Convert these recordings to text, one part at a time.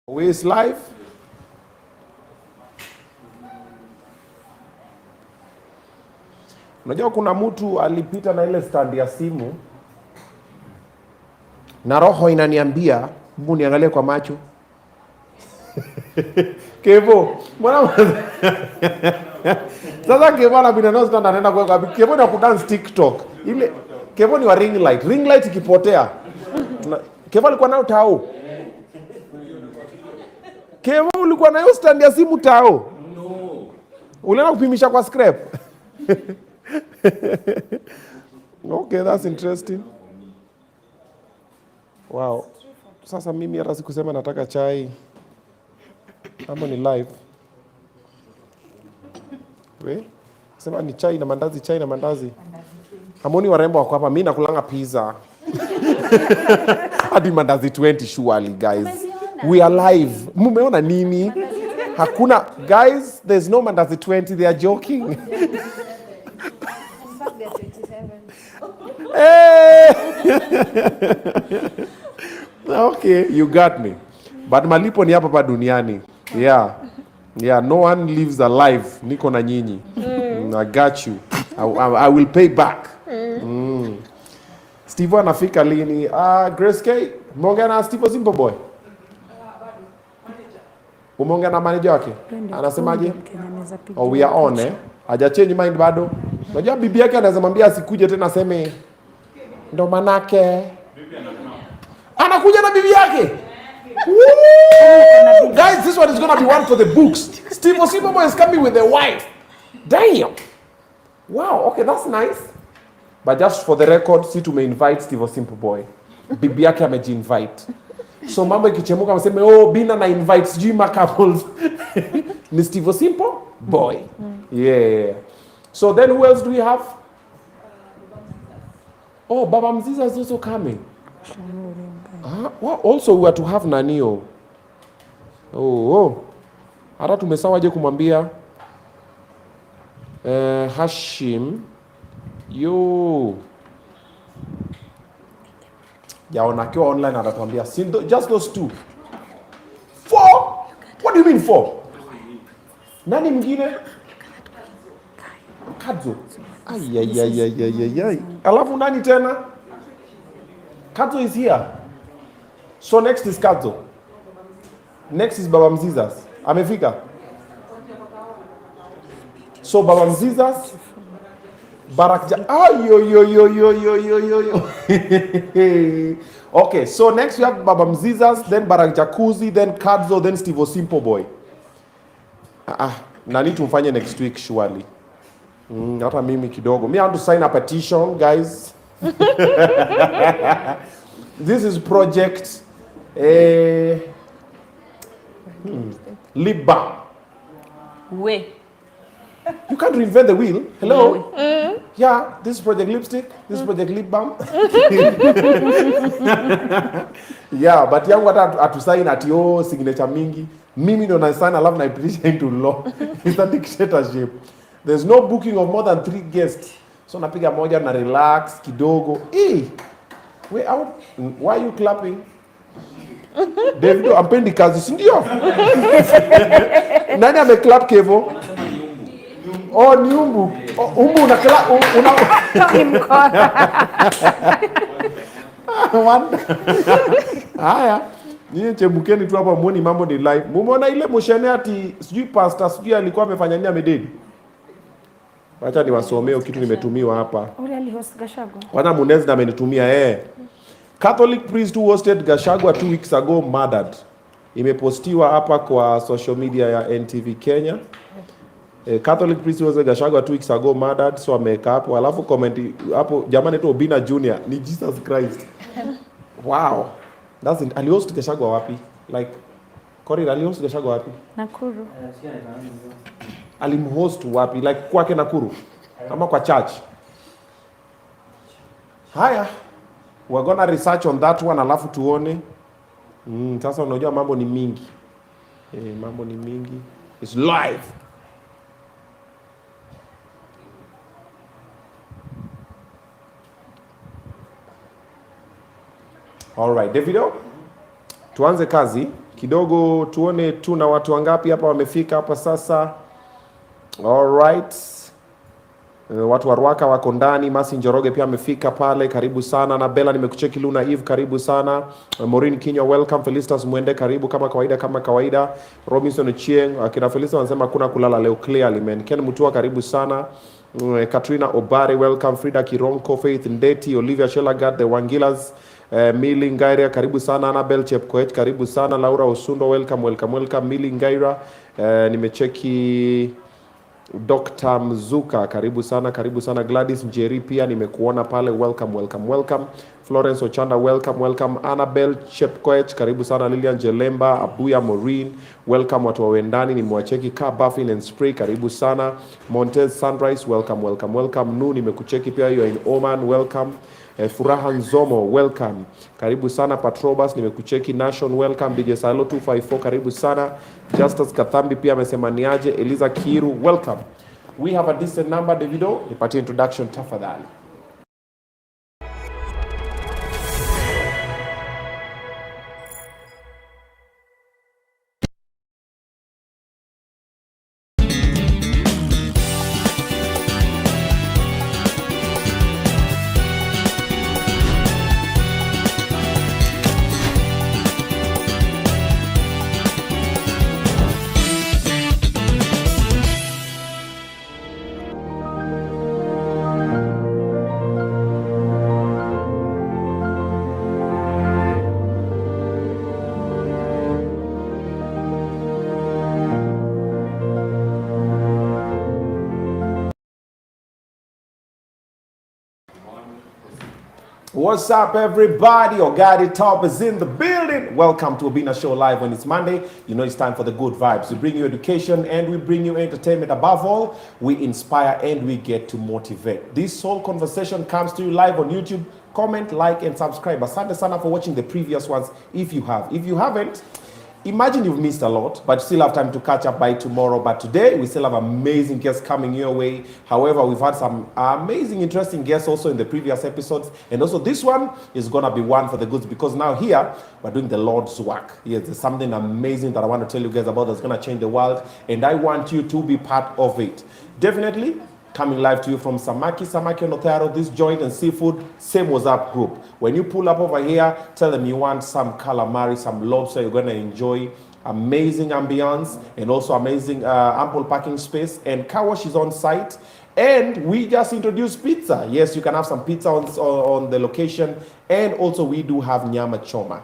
Ways live. Unajua kuna mtu alipita na ile stand ya simu na roho inaniambia, hebu niangalie kwa macho. Kevo, mbona sasa Kevo anabina no stand anaenda kwa Kevo na kudance TikTok. Ile Kevo ni wa ring light. Ring light ikipotea. Kevo alikuwa nayo tao. Kevo ulikuwa nayo stand ya simu tao. No. Ulienda kupimisha kwa scrap. Okay, that's interesting. Wow. Sasa mimi hata sikusema nataka chai. Ama ni live. We? Sema ni chai na mandazi, chai na mandazi. Hamoni warembo wako hapa, mimi nakulanga pizza. Hadi mandazi 20 surely, guys. We are live. Mumeona nini? Hakuna, guys, there's no mandazi 20, they are joking. In fact, they're 27. Hey! Okay, you got me. But malipo ni hapa pa duniani. Yeah. Yeah, no one lives alive. Niko na nyinyi. I got you. I will pay back. Steve anafika lini? Grace K, umeongea na Steve Simple Boy? Umeongea na manager wake? Anasemaje? Oh, we are on eh. Haja change mind bado. Unajua bibi yake anaweza mwambia asikuje tena aseme ndo manake. Anakuja na bibi yake. Guys, this one is going to be one for the books. Steve Simple Boy is coming with the wife. Damn. Wow, okay, that's nice. But just for the record, si tume-invite Steve Simple Boy. Bibi yake ameji-invite. So mambo ikichemuka mseme, oh, Obinna na invite sijui couples. Ni Steve Simple Boy. Yeah. So then who else do we have? Oh, Baba Mziza is also coming. Well, also we are to have Nanio. Hata tumesawaje kumwambia Hashim. Yo. Yaona akiwa online atatuambia just those two. 4? What do you mean 4? Nani mwingine? Kadzo. Ay. Alafu nani tena? Kadzo is here. So next is Kadzo. Next is Baba Mzizas. Amefika. So Baba Mzizas, Barakja. Okay, so next we have Baba Mzizas, then Barak Jacuzzi, then Kadzo, then Steve Simple Boy. Nani tumfanye next week surely. Hata mimi kidogo. Me I want to sign a petition, guys. This is project lip balm. We. You can't reinvent the wheel. Hello? Yeah, this is project lipstick. This is project lip balm. Yeah, but yangu hata atusign ati signature mingi. Mimi ndo na sign alafu na petition into law. It's a dictatorship. There's no booking of more than 3 guests. So napiga moja na relax kidogo. Wait out. Why are you clapping? David, ampendi kazi, si ndio? Nani ameclap Kevo? Oh, ni umbu. Umbu unaclap Haya. Nyie chembukeni tu hapa muone mambo ni live. Mumeona ile moshene ati sijui pastor sijui alikuwa amefanya nini amededi. Acha niwasomee kitu nimetumiwa hapa. Ule alihost Gachagua. Wana Munez na amenitumia Catholic priest who hosted Gachagua 2 weeks ago murdered. Imepostiwa hapa kwa social media ya NTV Kenya. Catholic priest who hosted Gachagua 2 weeks ago murdered. So ameweka hapo. Alafu comment hapo jamani tu Obinna Junior ni Jesus Christ. Wow. Alihost Gachagua wapi? Like Corey alihost Gachagua wapi? Nakuru. Alimhost wapi? Like kwake Nakuru? Ama kwa church? Haya. We're gonna research on that one alafu tuone. Sasa unajua mambo ni mingi. Mambo ni mingi. It's live. All right, Davido. Tuanze kazi. Kidogo tuone tuna watu wangapi hapa wamefika hapa sasa. All right. Watu wa Rwaka wako ndani. Masi Njoroge pia amefika pale, karibu sana. Na Bella nimekucheki. Luna Eve karibu sana. Maureen Kinywa welcome. Felicitas Mwende karibu kama kawaida. Robinson Chieng, akina Felicitas wanasema kuna kulala leo clearly man. Ken Mutua karibu sana. Katrina Obare welcome. Frida Kironko, Faith Ndeti, Olivia Shelagat, The Wangilas, Mili Ngaira karibu sana. Annabel Chepkoech karibu sana. Laura Osundo welcome. Mili Ngaira, nimecheki Dr. Mzuka karibu sana. Gladys Njeri pia nimekuona pale, welcome. Florence Ochanda welcome. Annabel Chepkoech karibu sana. Lilian Jelemba, Abuya Maureen welcome. Watu wa Wendani nimewacheki. Car Buffin and Spray karibu sana. Montez Sunrise welcome. Nu nimekucheki pia, you are in Oman welcome. Furaha Nzomo welcome. Karibu sana. Patrobas nimekucheki. Nation welcome. DJ Salo 254 karibu sana. Justus Kathambi pia amesema niaje. Eliza Kiru welcome. We have a decent number. Davido nipatie introduction tafadhali. What's up, everybody? Ogadi Top is in the building. Welcome to Obinna Show Live when it's Monday. You know it's time for the good vibes. We bring you education and we bring you entertainment. Above all, we inspire and we get to motivate. This whole conversation comes to you live on YouTube. Comment, like, and subscribe. Asante sana for watching the previous ones if you have. If you haven't, imagine you've missed a lot, but you still have time to catch up by tomorrow. But today, we still have amazing guests coming your way. However, we've had some amazing, interesting guests also in the previous episodes. And also this one is going to be one for the goods, because now here, we're doing the Lord's work. Yes, there's something amazing that I want to tell you guys about that's going to change the world. And I want you to be part of it. Definitely. Coming live to you from Samaki on Othero, this joint and seafood, same WhatsApp group. When you pull up over here, tell them you want some calamari, some lobster, you're going to enjoy. Amazing ambience and also amazing ample parking space. And car wash is on site. And we just introduced pizza. Yes, you can have some pizza on the location. And also we do have nyama choma.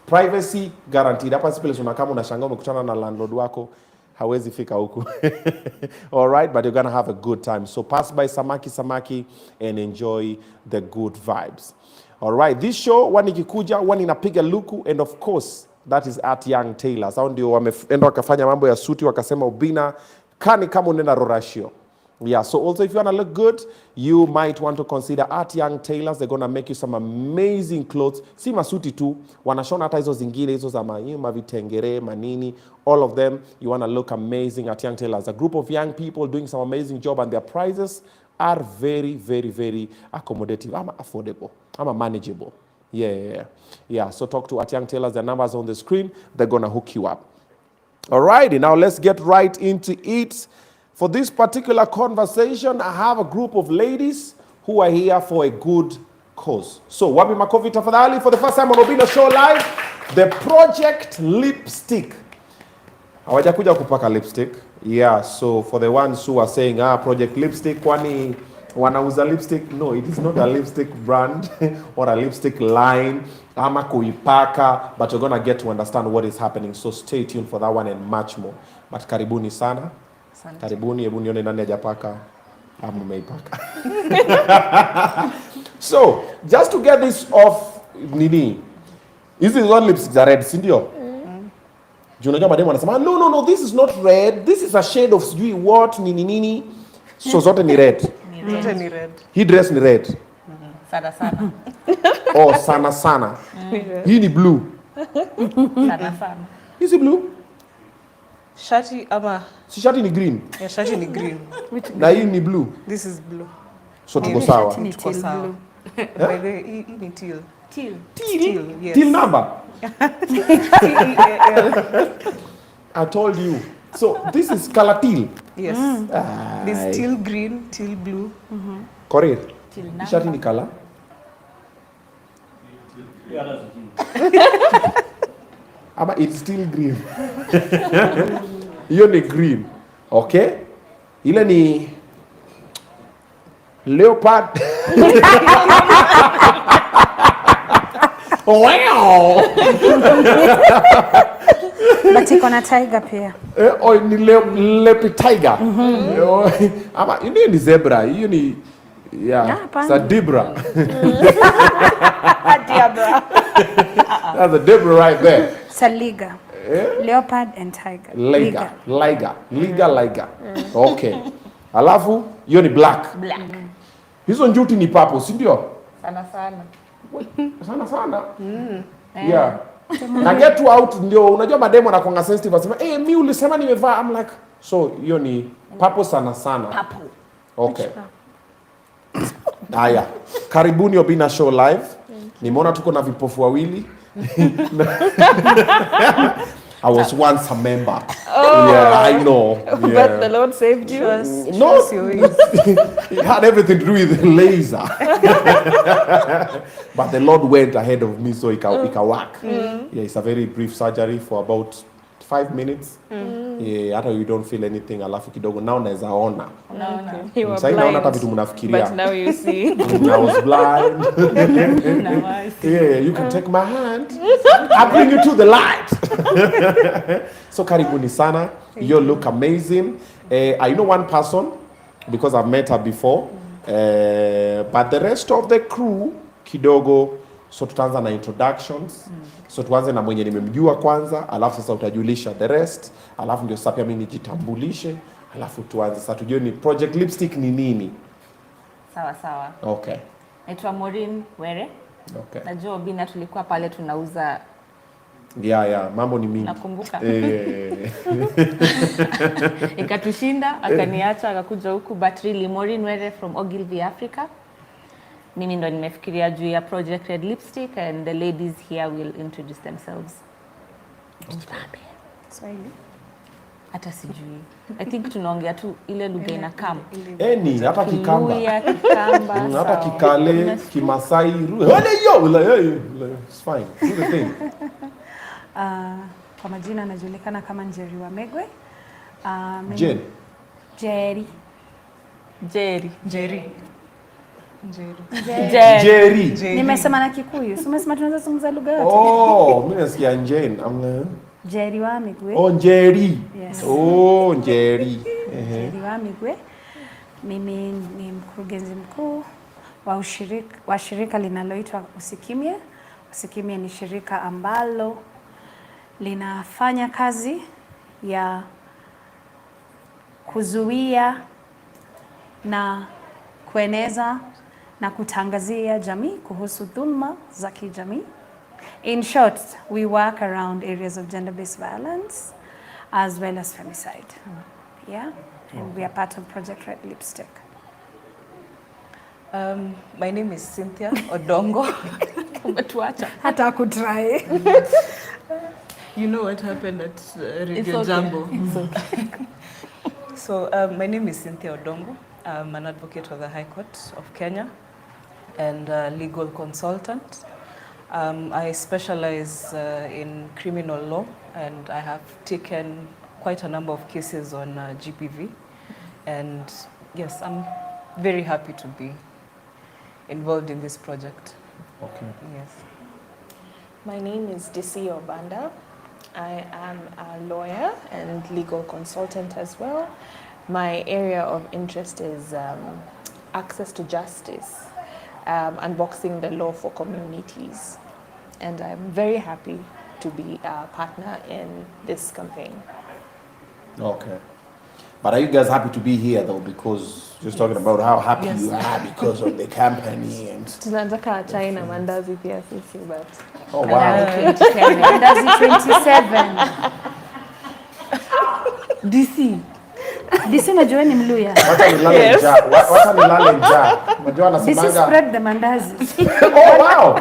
Privacy guaranteed. Hapa sipele unakama unashangaa umekutana na landlord wako. Hawezi fika huku. All right, but you're going to have a good time. So pass by Samaki and enjoy the good vibes. All right, this show, one ikikuja, one inapiga luku, and of course, that is at Young Taylor. Hao ndio wameenda wakafanya mambo ya suti, wakasema Obinna, kani kama unaenda Rorashio. Yeah, so also if you want to look good, you might want to consider at Young Tailors. They're going to make you some amazing clothes. Si masuti tu, wanashona hata hizo zingine, hizo za mavitengere, manini, all of them. You want to look amazing at Young Tailors. A group of young people doing some amazing job, and their prices are very, very, very accommodative. I'm affordable. I'm manageable. Yeah. So talk to at Young Tailors. Their numbers on the screen. They're going to hook you up. All righty, now let's get right into it. For this particular conversation, I have a group of ladies who are here for a good cause. So, wapi makofi tafadhali for the first time on Obinna Show Live, the Project Lipstick. Hawajakuja kupaka lipstick. Yeah, so for the ones who are saying, Project Lipstick, kwani wanauza lipstick? No, it is not a lipstick brand or a lipstick line. Ama kuipaka, but you're going to get to understand what is happening. So stay tuned for that one and much more. But karibuni sana. Karibuni, hebu nione nani hajapaka ama umeipaka. So, just to get this off nini. This is one lipstick are red, si ndio? Juu unajua mademu wanasema, no, this is not red. This is a shade of sijui what nini. So zote ni red. Zote ni red. Hii dress ni red. Sana. Oh, sana. Hii ni blue. Sana. Hii si blue? Shati ama si shati ni green. Yeah, shati ni green. Na hii ni blue. This is blue. So tuko sawa. Tuko sawa. By the hii ni teal. Till. Till, yes. Till number. T-E-A-L. I told you. So this is color teal. Yes. There's teal green, teal blue. Correct. Till Hii number. shati ni color. Ama it's still green. Hiyo ni green. Okay? Ile ni leopard. Wow. But iko na tiger pia. Ni leopard tiger. Ama hiyo ni zebra. Hiyo ni sa dibra. That's a dibra right there. Saliga. Leopard and tiger. Liga. Okay. Alafu hiyo ni black. Hizo njuti ni purple, si ndio? Sana. Yeah. Na get out ndio unajua mademo na kuanga sensitive asema mimi ulisema nimevaa. I'm like so hiyo ni purple sana. Purple. Okay. Haya. Karibuni Obinna Show Live. Nimeona tuko na vipofu wawili. I was once a member. Yeah, I know. Yeah. But the Lord saved you. No, it had everything to do with laser. But the Lord went ahead of me, so it can work. Yeah, it's a very brief surgery for about 5 minutes. Yeah, hata you don't feel anything, alafu kidogo now naweza ona. You were Sasa naona hata blind, vitu mnafikiria. but now you see. I was blind. Now I see. Yeah, you can take my hand. I'll bring you to the light. So karibuni sana. You look amazing. I know one person because I've met her before. But the rest of the crew kidogo, so tutaanza na introductions. So tuanze na mwenye nimemjua kwanza, alafu sasa utajulisha the rest, alafu ndio sasa pia mimi nijitambulishe, alafu tuanze sasa tujue ni Project Lipstick ni nini. Sawa. Okay. Naitwa Maureen Were. Okay. Najua Obinna tulikuwa pale tunauza. Yeah, mambo ni mingi. Nakumbuka. Ikatushinda, akaniacha akakuja huku, but really Maureen Were from Ogilvy Africa. Mimi ndo nimefikiria juu ya Project Red Lipstick, and the ladies here will introduce themselves. Swahili. Hata sijui. I think tunaongea tu ile lugha ina kama. Ni hata Kikamba. Kiluya, Kikamba. Hata Kikale, Kimasai, it's fine. Do the thing. Kwa majina anajulikana kama Njeri wa Megwe. Jen. Jerry. Jerry. Nimesema na Kikuyu. Si umesema tunaweza zungumza lugha yote? Mimi nasikia Jen. Jerry wa Megwe. Njeri. Yes. Njeri. Jerry wa Megwe. Mimi ni mkurugenzi mkuu wa shirika linaloitwa Usikimie. Usikimie ni shirika ambalo linafanya kazi ya kuzuia na kueneza na kutangazia jamii kuhusu dhulma za kijamii. In short, we work around areas of gender-based violence as well as femicide. Yeah, and we are part of Project Red Lipstick. My name is Cynthia Odongo. Umetuacha. Hata kutry. You know what happened at It's Radio okay. Jambo. It's okay. So my name is Cynthia Odongo. I'm an advocate of the High Court of Kenya and a legal consultant. I specialize in criminal law, and I have taken quite a number of cases on GPV. And yes, I'm very happy to be involved in this project. Okay. Yes. My name is Disi Obanda. I am a lawyer and legal consultant as well. My area of interest is access to justice, unboxing the law for communities. And I'm very happy to be a partner in this campaign. Okay. But are you guys happy to be here though? Because just talking about how happy you are because of the company and Tunataka China mandazi pia sisi, but oh wow. 27. DC. Disi unajua ni Mluya. Wacha nilale njaa. Wacha nilale njaa. Unajua Disi anasemanga. spread the mandazi. Oh wow.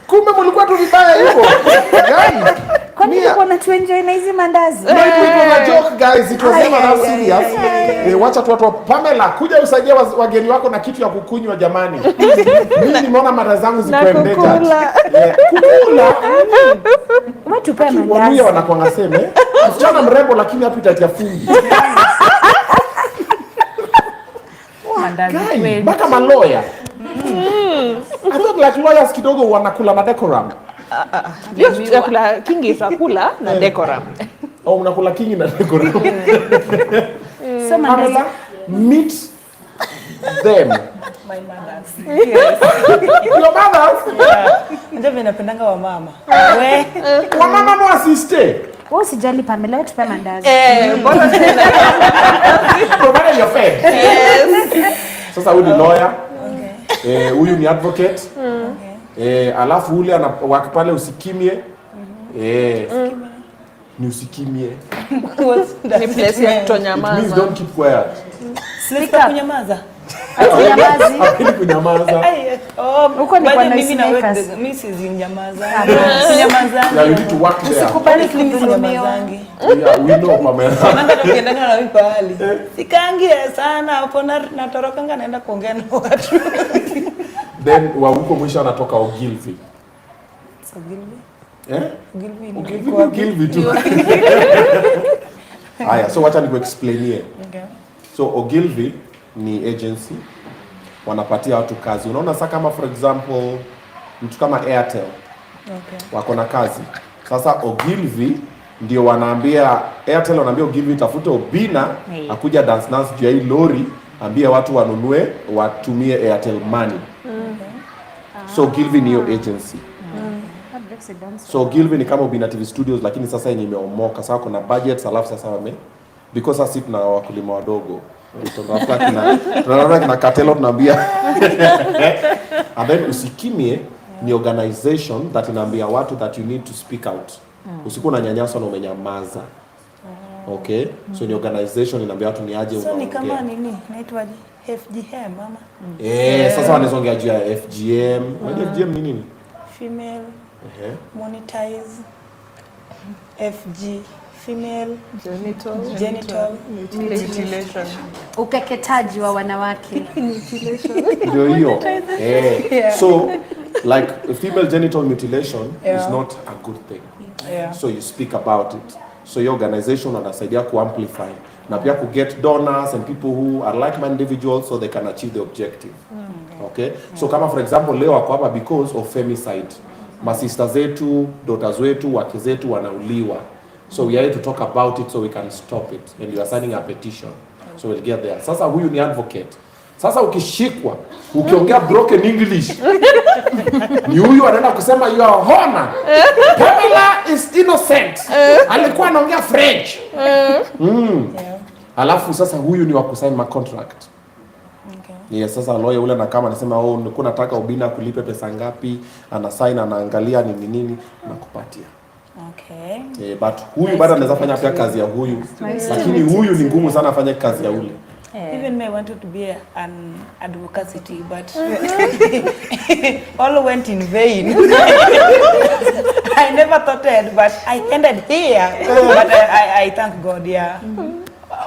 Kumbe mlikuwa tu vibaya hivyo. Guys. Kwani uko na tuenjoy na hizi mandazi? No, it was a joke guys. It was never that serious. Wacha tu watu Pamela kuja usaidie wageni wako na kitu ya kukunywa jamani. Mimi nimeona mara zangu zikuendeka. Kukula. Umetupa mandazi. Wanuya wanakuanga seme. Msichana mrembo lakini appetite ya fungi. Mandazi kweli. Mpaka maloya. I thought like lawyers kidogo wanakula na decorum. Yes, chakula kingi chakula na decorum. Au unakula kingi na decorum. So mandazi. Meet them. My mothers. Yes. Your mothers? Ndio vinapendanga wa mama. We. Wa mama no assiste. Wewe usijali Pamela, wewe tupe mandazi. Mbona tena? Provided you're fed. Yes. Sasa huyu ni lawyer. Huyu ni advocate. Alafu ule anawaka pale usikimie. Ni usikimie. Ni place ya It kutonyamaza. means don't keep quiet. Sika kunyamaza. Nyamazi. Hakini kunyamaza. Huko ni kwa mimi na noisemakers. wewe mimi si nyamaza. Nyamaza. Yeah, you need to work there. Usikubali kudhulumiwa. Yeah, we know Pamela. Nanga tukiendana na mimi pahali. Sikaangie sana hapo natorokanga naenda kuongea na watu. Then wa huko mwisho anatoka Ogilvy. So Gilby. Ogilvy tu. Haya, so wacha nikuexplainie. Okay. So Ogilvy ni agency wanapatia watu kazi. Unaona sasa kama for example mtu kama Airtel. Okay. Wako na kazi. Sasa Ogilvy ndio wanaambia Airtel wanaambia Ogilvy tafute Obinna akuja dance juu ya hii lori, ambia watu wanunue watumie Airtel money. So Ogilvy ni hiyo agency. So Ogilvy ni kama Obinna TV Studios lakini sasa yenye imeomoka. Sasa kuna budgets alafu sasa because sasa tuna wakulima wadogo. Tunaona kina Katelo tunaambia. And then usikimie ni organization that inaambia watu that you need to speak out. Usikuwa unanyanyaswa na umenyamaza. Okay? So ni organization inaambia watu ni aje So ni kama nini? Inaitwa FGM mama. Sasa wanazongea juu ya FGM. Unajua FGM ni nini? Female monetize FG female genital mutilation. Ukeketaji wa wanawake. Ndio hiyo. So like female genital mutilation is not a good thing. So you speak about it. So your organization wanasaidia ku-amplify na pia ku-get donors and people who are like-minded individuals so they can achieve the objective. Okay? So kama for example leo wako hapa because of femicide. Masista zetu, daughters wetu, wake zetu wanauliwa. So we are here to talk about it so we can stop it. And you are signing a petition. So we'll get there. Sasa huyu ni advocate. Sasa ukishikwa, ukiongea broken English, ni huyu anaenda kusema your honor, Pamela is innocent. Alikuwa anaongea French. Alafu sasa huyu ni wa kusign ma contract. Yes, sasa lawyer ule na kama anasema nilikuwa nataka Obinna kulipe pesa ngapi, ana sign anaangalia nini na kupatia. Okay. But huyu bado anaweza fanya pia kazi ya huyu. Lakini huyu ni ngumu sana afanye kazi ya ule. Even me wanted to be an advocacy but all went in vain. I never thought it, but I ended here. But I thank God, yeah.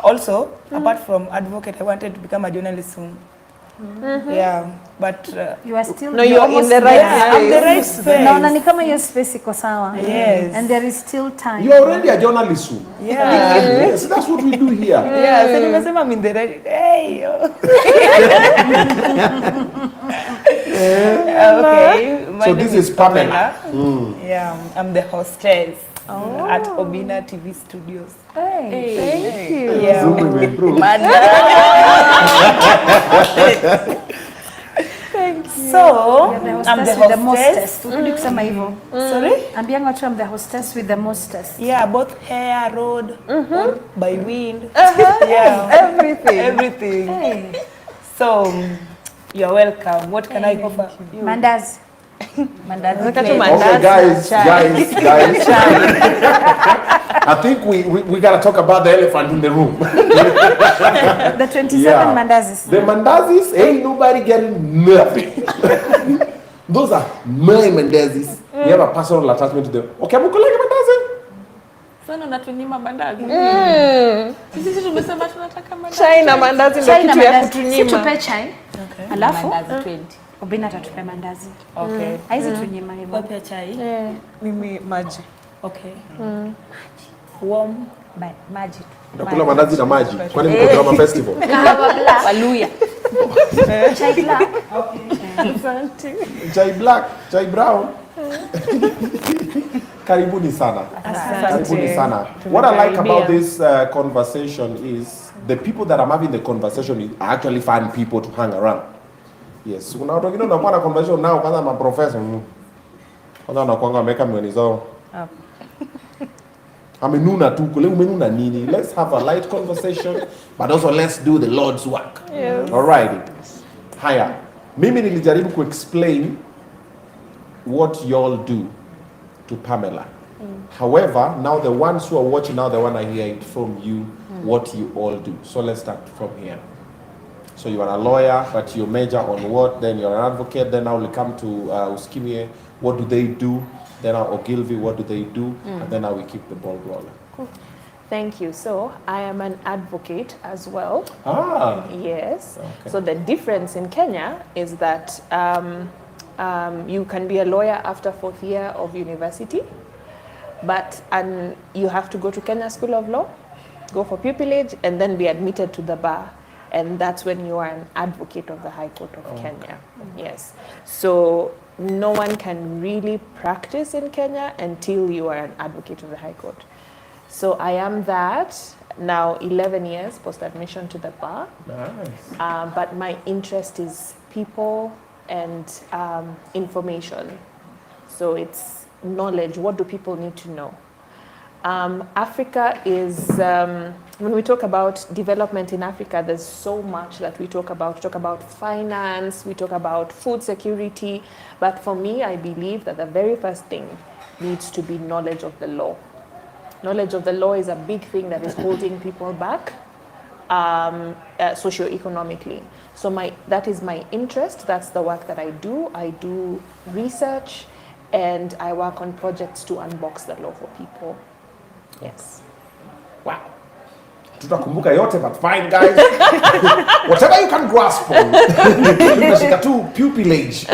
Also, apart from advocate, I wanted to become a journalist soon. Yeah, but You are still No, you're in the right place. I'm the right space. Naona ni kama hiyo space iko sawa. Yes. And there is still time. You are already a journalist. Yeah. Yes, that's what we do here. Yeah, so nimesema I'm in the right. Hey. Okay. My So name this is Pamela. Yeah, I'm the hostess at Obinna TV Studios. Hey. Thank you. Yeah. Zoom imeimprove. So, You're the I'm the hostess with the hostess. mostest. Ukudi kusema hivyo. Sorry? Ambianga watu I'm the hostess with the mostest. Yeah, both air, road, or by wind. Yeah, Everything. everything. Hey. So, you're welcome. What can I offer you? Mandazi. Mandazi Wakati plate. mandazi Okay, guys. I think we gotta talk about the elephant in the room. The 27 mandazis. The mandazis, ain't nobody getting nothing. Those are my mandazis. We have a personal attachment to them. Okay, mkulege mandazi. Sana unatunyima mandazi. Sisi tumesema tunataka mandazi. Chai na mandazi ndio kitu ya kutunyima. Situpe chai. Alafu Mandazi 20. Obinna atatupe mandazi. Okay. Haizi tunyima hivyo. Wapi ya chai? Mimi maji. Okay. Warm. Maji. Nakula mandazi na maji. Kwani mko drama festival? Waluya. Chai black. Chai black, chai brown. Karibuni sana. Karibuni sana. What I like about this conversation is the people that I'm having the conversation are actually fun people to hang around. Yes. Kuna watu wengine unakuwa na conversation nao kwanza maprofessor. Kwanza wanakuanga wameka miwani zao. Amenuna tu, kule umenuna nini? Let's have a light conversation, but also let's do the Lord's work. Yes. Alrighty. Haya. Mimi nilijaribu ku explain what y'all do to Pamela. However, now the ones who are watching now, they want to hear it from you, what you all do. So let's start from here. So you are a lawyer, but you major on what? Then you're an advocate. Then now we come to Uskimie. What do they do? Then now Ogilvy, what do they do? And then now we keep the ball rolling. Cool. Thank you. So I am an advocate as well. Ah. Yes. Okay. So the difference in Kenya is that you can be a lawyer after 4th year of university, but you have to go to Kenya School of Law, go for pupillage, and then be admitted to the bar. And that's when you are an advocate of the High Court of Kenya. Yes. So no one can really practice in Kenya until you are an advocate of the High Court. So I am that now 11 years post-admission to the bar. Nice. But my interest is people and information. So it's knowledge. What do people need to know? Africa is, when we talk about development in Africa, there's so much that we talk about. We talk about finance, we talk about food security. But for me, I believe that the very first thing needs to be knowledge of the law. Knowledge of the law is a big thing that is holding people back socioeconomically. So that is my interest. That's the work that I do. I do research and I work on projects to unbox the law for people. Yes. Wow. Tutakumbuka yote, but fine, guys. Whatever you can grasp on. Tunashika tu pupillage.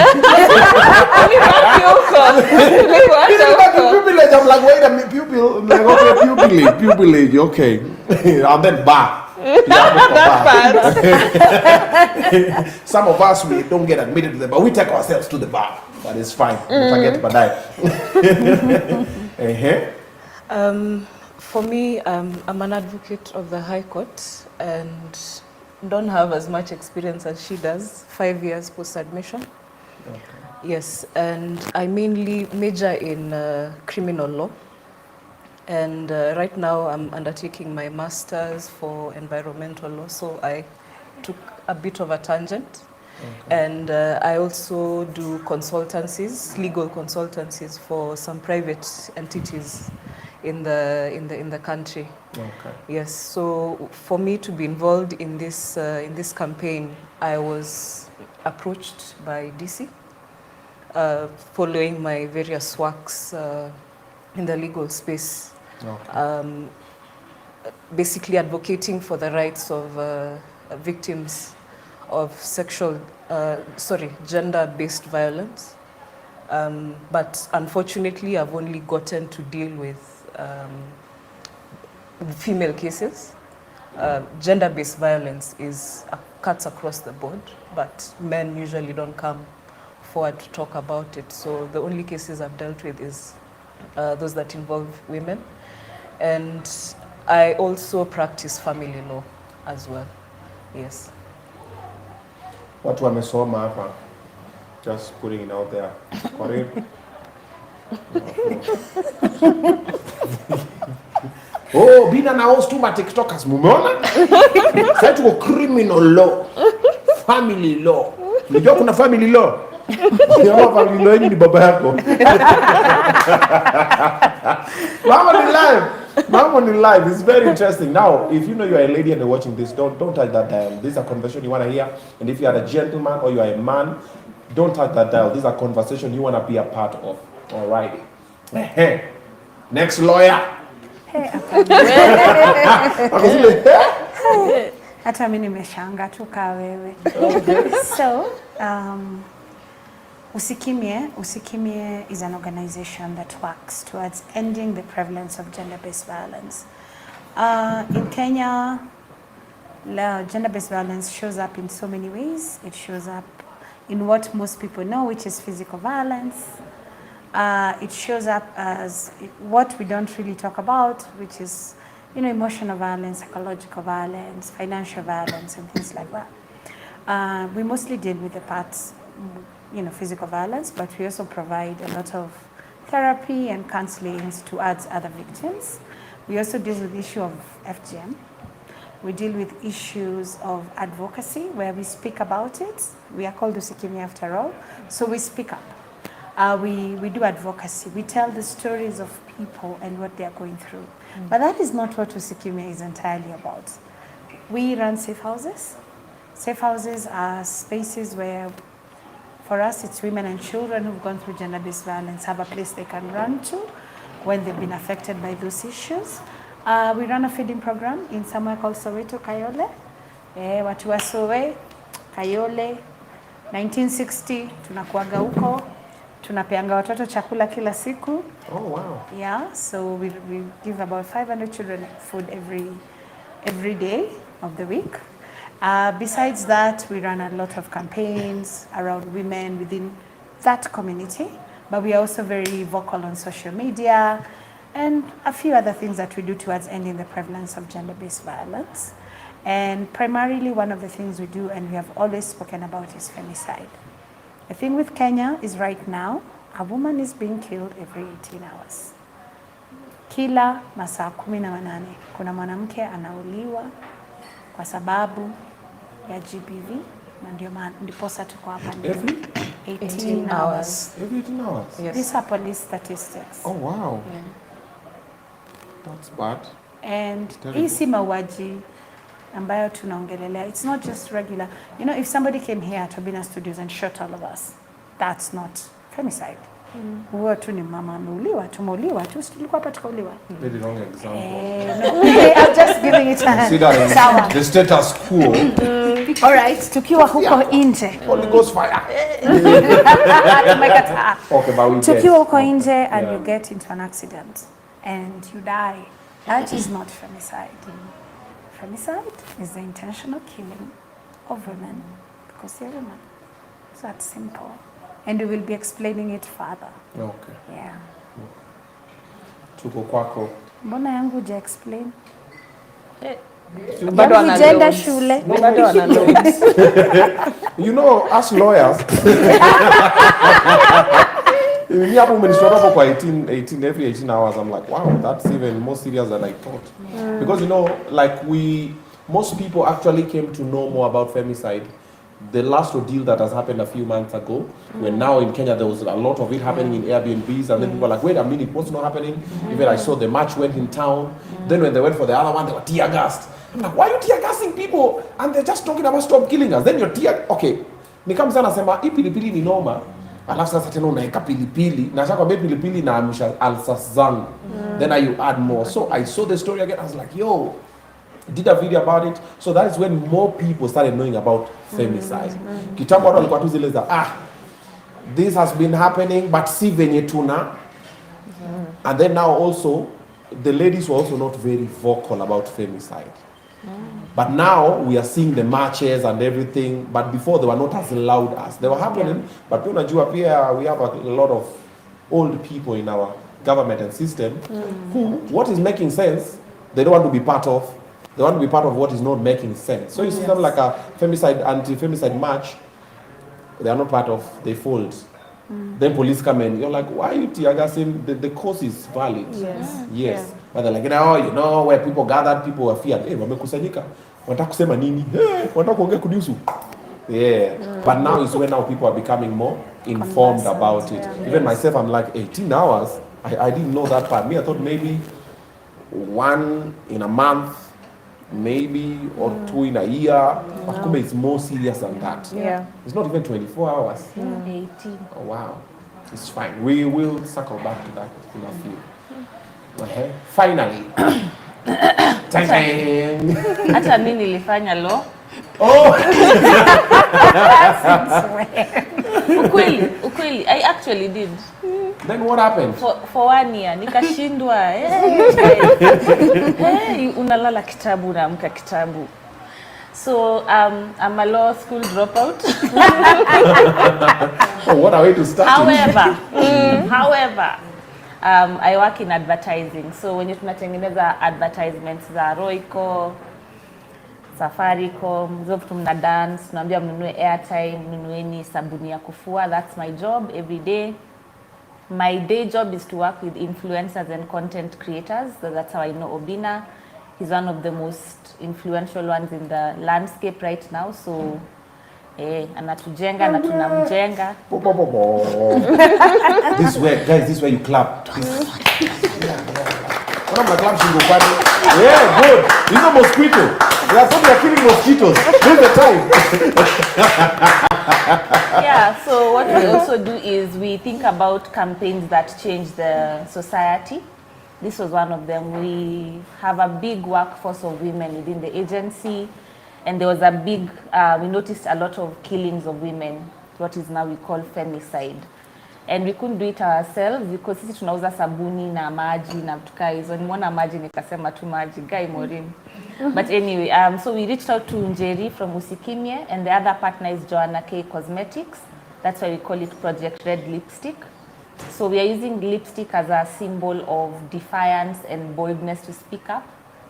Pupillage, I'm like, wait a minute, pupil. I'm like, okay, pupillage, okay. And then bar. Some of us, we don't get admitted to the bar. We take ourselves to the bar. But it's fine. Forget badai. For me, I'm an advocate of the High Court and don't have as much experience as she does, 5 years post-admission. Okay. Yes, and I mainly major in criminal law. And right now I'm undertaking my master's for environmental law, so I took a bit of a tangent. Okay. And I also do consultancies, legal consultancies for some private entities in the country. Okay. Yes. So for me to be involved in this campaign, I was approached by DC, following my various works in the legal space. Okay. Basically advocating for the rights of victims of gender-based violence. But unfortunately, I've only gotten to deal with female cases. Gender-based violence cuts across the board, but men usually don't come forward to talk about it. So the only cases I've dealt with is those that involve women. And I also practice family law as well. Yes. Watu wamesoma hapa. Just putting it out there. Oh, Obinna na host tuma TikTokers, mumeona? Sasa tuko criminal law, family law. Unajua kuna family law? Ama family law ni baba yako. Mama ni live. It's very interesting. Now, if you know you are a lady and you're watching this, don't touch that dial. This is a conversation you want to hear. And if you are a gentleman or you are a man, don't touch that dial. This is a conversation you want to be a part of. All right. Next lawyer. Hata mimi nimeshanga tu kaa wewe. So, Usikimye is an organization that works towards ending the prevalence of gender-based violence. In Kenya, gender-based violence shows up in so many ways. It shows up in what most people know, which is physical violence. It shows up as what we don't really talk about, which is, emotional violence, psychological violence, financial violence, and things like that. We mostly deal with the parts, physical violence, but we also provide a lot of therapy and counseling towards other victims. We also deal with the issue of FGM. We deal with issues of advocacy, where we speak about it. We are called Usikimye after all, so we speak up. We do advocacy. We tell the stories of people and what they are going through. But that is not what Usikimye is entirely about. We run safe houses. Safe houses are spaces where, for us, it's women and children who've gone through gender-based violence have a place they can run to when they've been affected by those issues. We run a feeding program in somewhere called Soweto, Kayole. Watu wa Sowe, Kayole, 1960, tunakuaga huko. Tunapeanga watoto chakula kila siku. Oh, wow. Yeah, so we give about 500 children food every day of the week. Besides that, we run a lot of campaigns around women within that community, but we are also very vocal on social media and a few other things that we do towards ending the prevalence of gender-based violence. And primarily one of the things we do, and we have always spoken about, is femicide. The thing with Kenya is right now, a woman is being killed every 18 hours. Kila masaa 18 kuna mwanamke anauliwa kwa sababu ya GBV, na ndio ndiposa tuko hapa ni 18 hours. Every 18 hours? Yes. These are police statistics. Oh, wow. Yeah. That's bad. And hii si mauaji ambayo tunaongelelea. It's not just regular. If somebody came here at Obinna Studios and shot all of us, that's not femicide. Huwa tu ni mama ameuliwa, tumeuliwa tu, tulikuwa hapa tukauliwa. Very wrong example. No, I'm just giving it sawa. The status quo. All right, tukiwa huko nje. Holy Ghost fire. Tumekataa. Okay, but we Tukiwa huko nje and you get into an accident and you die, that is not femicide. Femicide is the intentional killing of women because they're women. So that's simple. And we will be explaining it further. Okay. Yeah. Tuko kwako. Mbona yangu ja explain? Bado Yangu jenda shule. Bado wana loads. Us lawyers. Me hapo umenishtua hapo kwa 18 every 18 hours. I'm like, wow, that's even more serious than I thought. Because most people actually came to know more about femicide. The last ordeal that has happened a few months ago, when now in Kenya there was a lot of it happening in Airbnbs, and then people were like, wait a minute, what's not happening? Even I saw the match went in town. Then when they went for the other one, they were tear gassed. I'm like, why are you tear gassing people? And they're just talking about stop killing us. Then you're okay. Nikam sana sema hii pilipili ni noma. Alafu sasa tena unaeka pilipili. Na shaka kwa pilipili na amsha alsas zangu. Then you add more. So I saw the story again. I was like, yo, did a video about it. So that is when more people started knowing about femicide. Kitambo watu walikuwa tu zile za this has been happening but si venye tuna. And then now also the ladies were also not very vocal about femicide. But now we are seeing the marches and everything, but before they were not as loud as they were happening. But unajua pia we have a lot of old people in our government and system who, what is making sense, they don't want to be part of. They want to be part of what is not making sense. So you see them like a femicide, anti-femicide march, they are not part of, they fold. Then police come in, you're like, why are you tear gassing? The cause is valid. Yes. But they're like, where people gathered, people were feared. Hey, wamekusanyika. Wanataka kusema nini? Hey, wanataka kuongea kudiusu. Yeah. But now is when now people are becoming more informed about it. Even myself, I'm like 18 hours. I didn't know that part. Me, I thought maybe 1 in a month, maybe, or 2 in a year. But kumbe it's more serious than that. Yeah. It's not even 24 hours. 18. Oh, wow. It's fine. We will circle back to that in a few. Okay. Finally. Tang. Hata mimi nilifanya law. Oh. Ukweli, I actually did. Then what happened? For 1 year nikashindwa. Unalala kitabu unaamka kitabu. So I'm a law school dropout. Oh, what a way to start. However, I work in advertising. So when tunatengeneza advertisements za Royco, Safaricom, zote mna dance, tunaambia mnunue airtime, mnunueni sabuni ya kufua. That's my job every day. My day job is to work with influencers and content creators. So that's how I know Obinna. He's one of the most influential ones in the landscape right now. So anatujenga na tunamjenga. This way, guys, this way you clap. One of my claps should go funny. Yeah, good. These are mosquitoes. They are killing mosquitoes. This the time. Yeah, so what we also do is we think about campaigns that change the society. This was one of them. We have a big workforce of women within the agency, and there was a big, we noticed a lot of killings of women, what is now we call femicide. And we couldn't do it ourselves because sisi tunauza sabuni na maji na tukaa hizo. Nimeona maji nikasema tu maji, guy morim. But anyway, so we reached out to Njeri from Usikimye, and the other partner is Joanna K Cosmetics. That's why we call it Project Red Lipstick. So we are using lipstick as a symbol of defiance and boldness to speak up.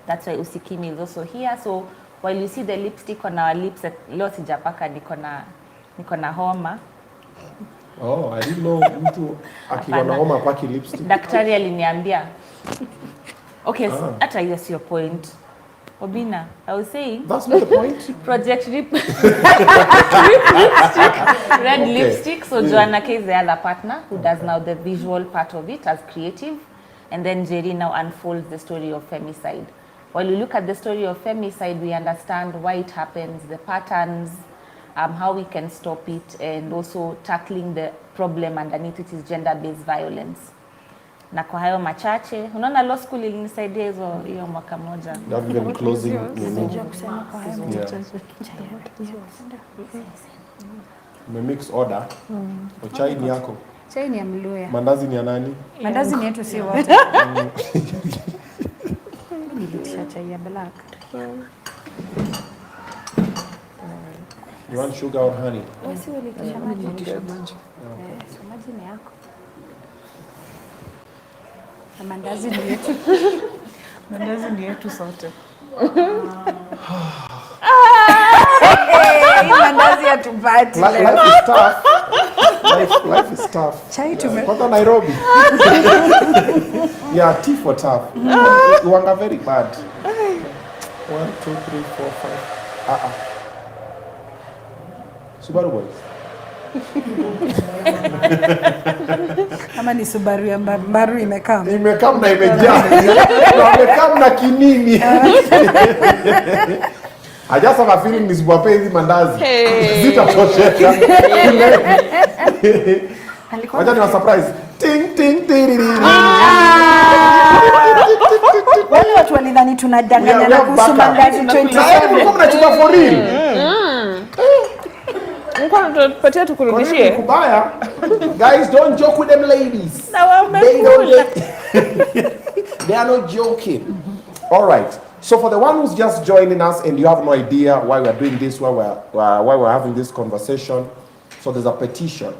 That's why Usikimye is also here. So while you see the lipstick on our lips, leo sijapaka niko na homa. Oh, I didn't know mtu akiwa na homa paki lipstick. Daktari aliniambia. Okay, hata hiyo sio point. Obinna, I was saying. That's not the point. Project Lipstick, Red Lipstick. So Joanna K is the other partner who does now the visual part of it as creative. And then Jerry now unfolds the story of femicide. While we look at the story of femicide, we understand why it happens, the patterns, how we can stop it, and also tackling the problem underneath it is gender-based violence. Na kwa hayo machache, unaona law school ilinisaidia hiyo mwaka moja. That even closing. Mix order. Chai ni yako. Chai ni ya Mluya. Mandazi ni ya nani? Mandazi ni yetu si wote. Nilitisha chai ya black. You want sugar or honey? Wasi walitisha maji. Maji ni yako. Na mandazi ni yetu. Mandazi ni yetu sote. Mandazi ya tupati. Life is tough. Life is tough. Chai tume. Kwa Nairobi. Yeah, tea for tough. You are very bad. 1, 2, 3, 4, 5. Subaru boys. Kama ni Subaru ya Mbaru imekam. Imekam na imejaa. Na imekam na kinini. I just have a feeling nisipope hizi mandazi. Zitatosheka. Wacha ni surprise. Ting ting ting. Wale watu walidhani tunadanganya na kuhusu mandazi 27. Kama mnachukua for real. Mkono tupatie tukurudishie. Kubaya. Guys, don't joke with them ladies. They are not joking. All right. So for the one who's just joining us and you have no idea why we're doing this, why we're having this conversation, so there's a petition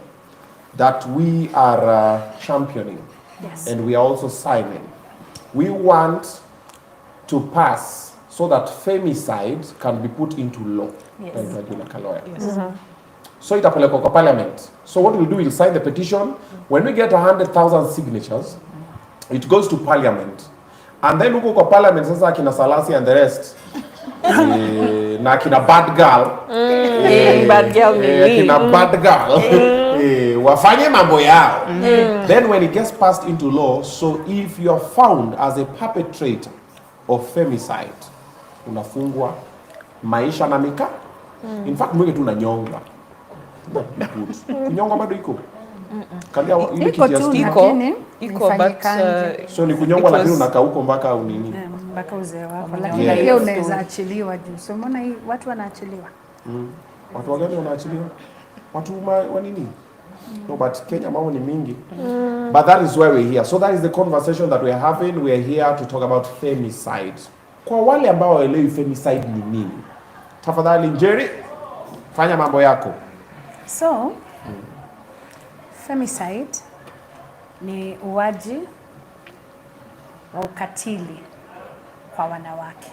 that we are championing. Yes. And we are also signing. We want to pass so that femicide can be put into law. Yes. Yes. So itapelekwa kwa parliament. So what we'll do, we'll sign the petition. When we get 100,000 signatures, it goes to parliament. And then huko kwa parliament sasa akina Salasi and the rest. Na akina bad girl. Bad girl akina bad girl. wafanye mambo yao. Then when it gets passed into law, so if you are found as a perpetrator of femicide, unafungwa maisha na mika. In fact, mweke tu unanyongwa. Kunyongwa bado iko. Kalia ile kiasi iko but so ni kunyongwa lakini unakaa huko mpaka unini. Mpaka uzee wako. Lakini pia unaweza achiliwa juu. So mbona hii watu wanaachiliwa? Watu wagani wanaachiliwa? Watu wa nini? No, but Kenya mambo ni mingi. But that is why we're here. So that is the conversation that we're having. We are here to talk about femicide. Kwa wale ambao waelewi femicide ni nini, tafadhali Njeri, fanya mambo yako. So, femicide ni uwaji wa ukatili kwa wanawake.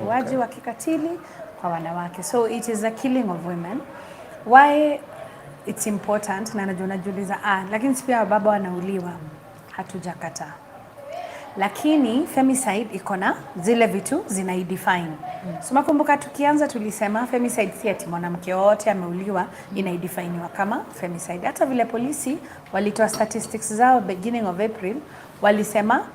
Uwaji wa kikatili kwa wanawake. So it is a killing of women. Why it's important? Na najiuliza lakini pia baba wanauliwa, hatujakataa. Lakini femicide iko na zile vitu zinaidefine. So makumbuka tukianza tulisema femicide si ati mwanamke wote ameuliwa, inaidefiniwa kama femicide. Hata vile polisi walitoa statistics zao beginning of April, walisema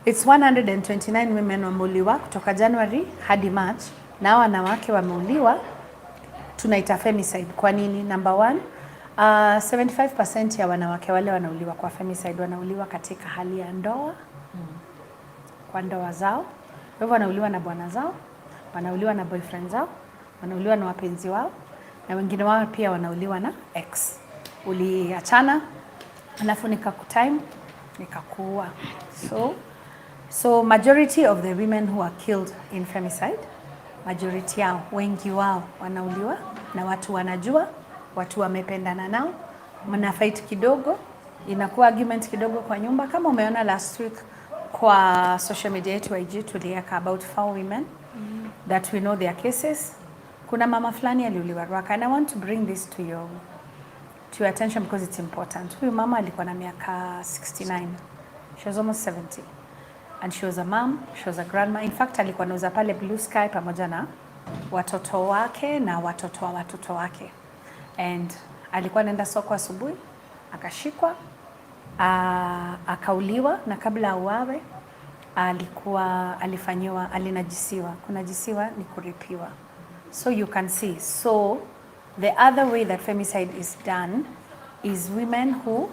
it's 129 women wameuliwa kutoka January hadi March, na wanawake wameuliwa, tunaita femicide. Kwa nini? Number one, 75% ya wanawake wale wanauliwa kwa femicide wanauliwa katika hali ya ndoa. Kwa ndoa zao. Kwa hivyo wanauliwa na bwana zao, wanauliwa na boyfriend zao, wanauliwa na wapenzi wao, na wengine wao pia wanauliwa na ex. Uliachana, alafu nikakutime, nikakuua. So majority of the women who are killed in femicide, majority yao, wengi wao wanauliwa na watu wanajua, watu wamependana nao, mna fight kidogo, inakuwa argument kidogo kwa nyumba. Kama umeona last week kwa social media yetu IG tuliweka about 4 women that we know their cases. Kuna mama fulani aliuliwa Rwaka, and I want to bring this to your attention because it's important. Huyu mama alikuwa na miaka 69. She was almost 70. And she was a mom, she was a grandma. In fact, alikuwa anauza pale Blue Sky pamoja na watoto wake na watoto wa watoto wake. And alikuwa anaenda soko asubuhi, akashikwa, akauliwa, na kabla auawe alinajisiwa. Kunajisiwa ni kuripiwa. So you can see. So the other way that femicide is done is women who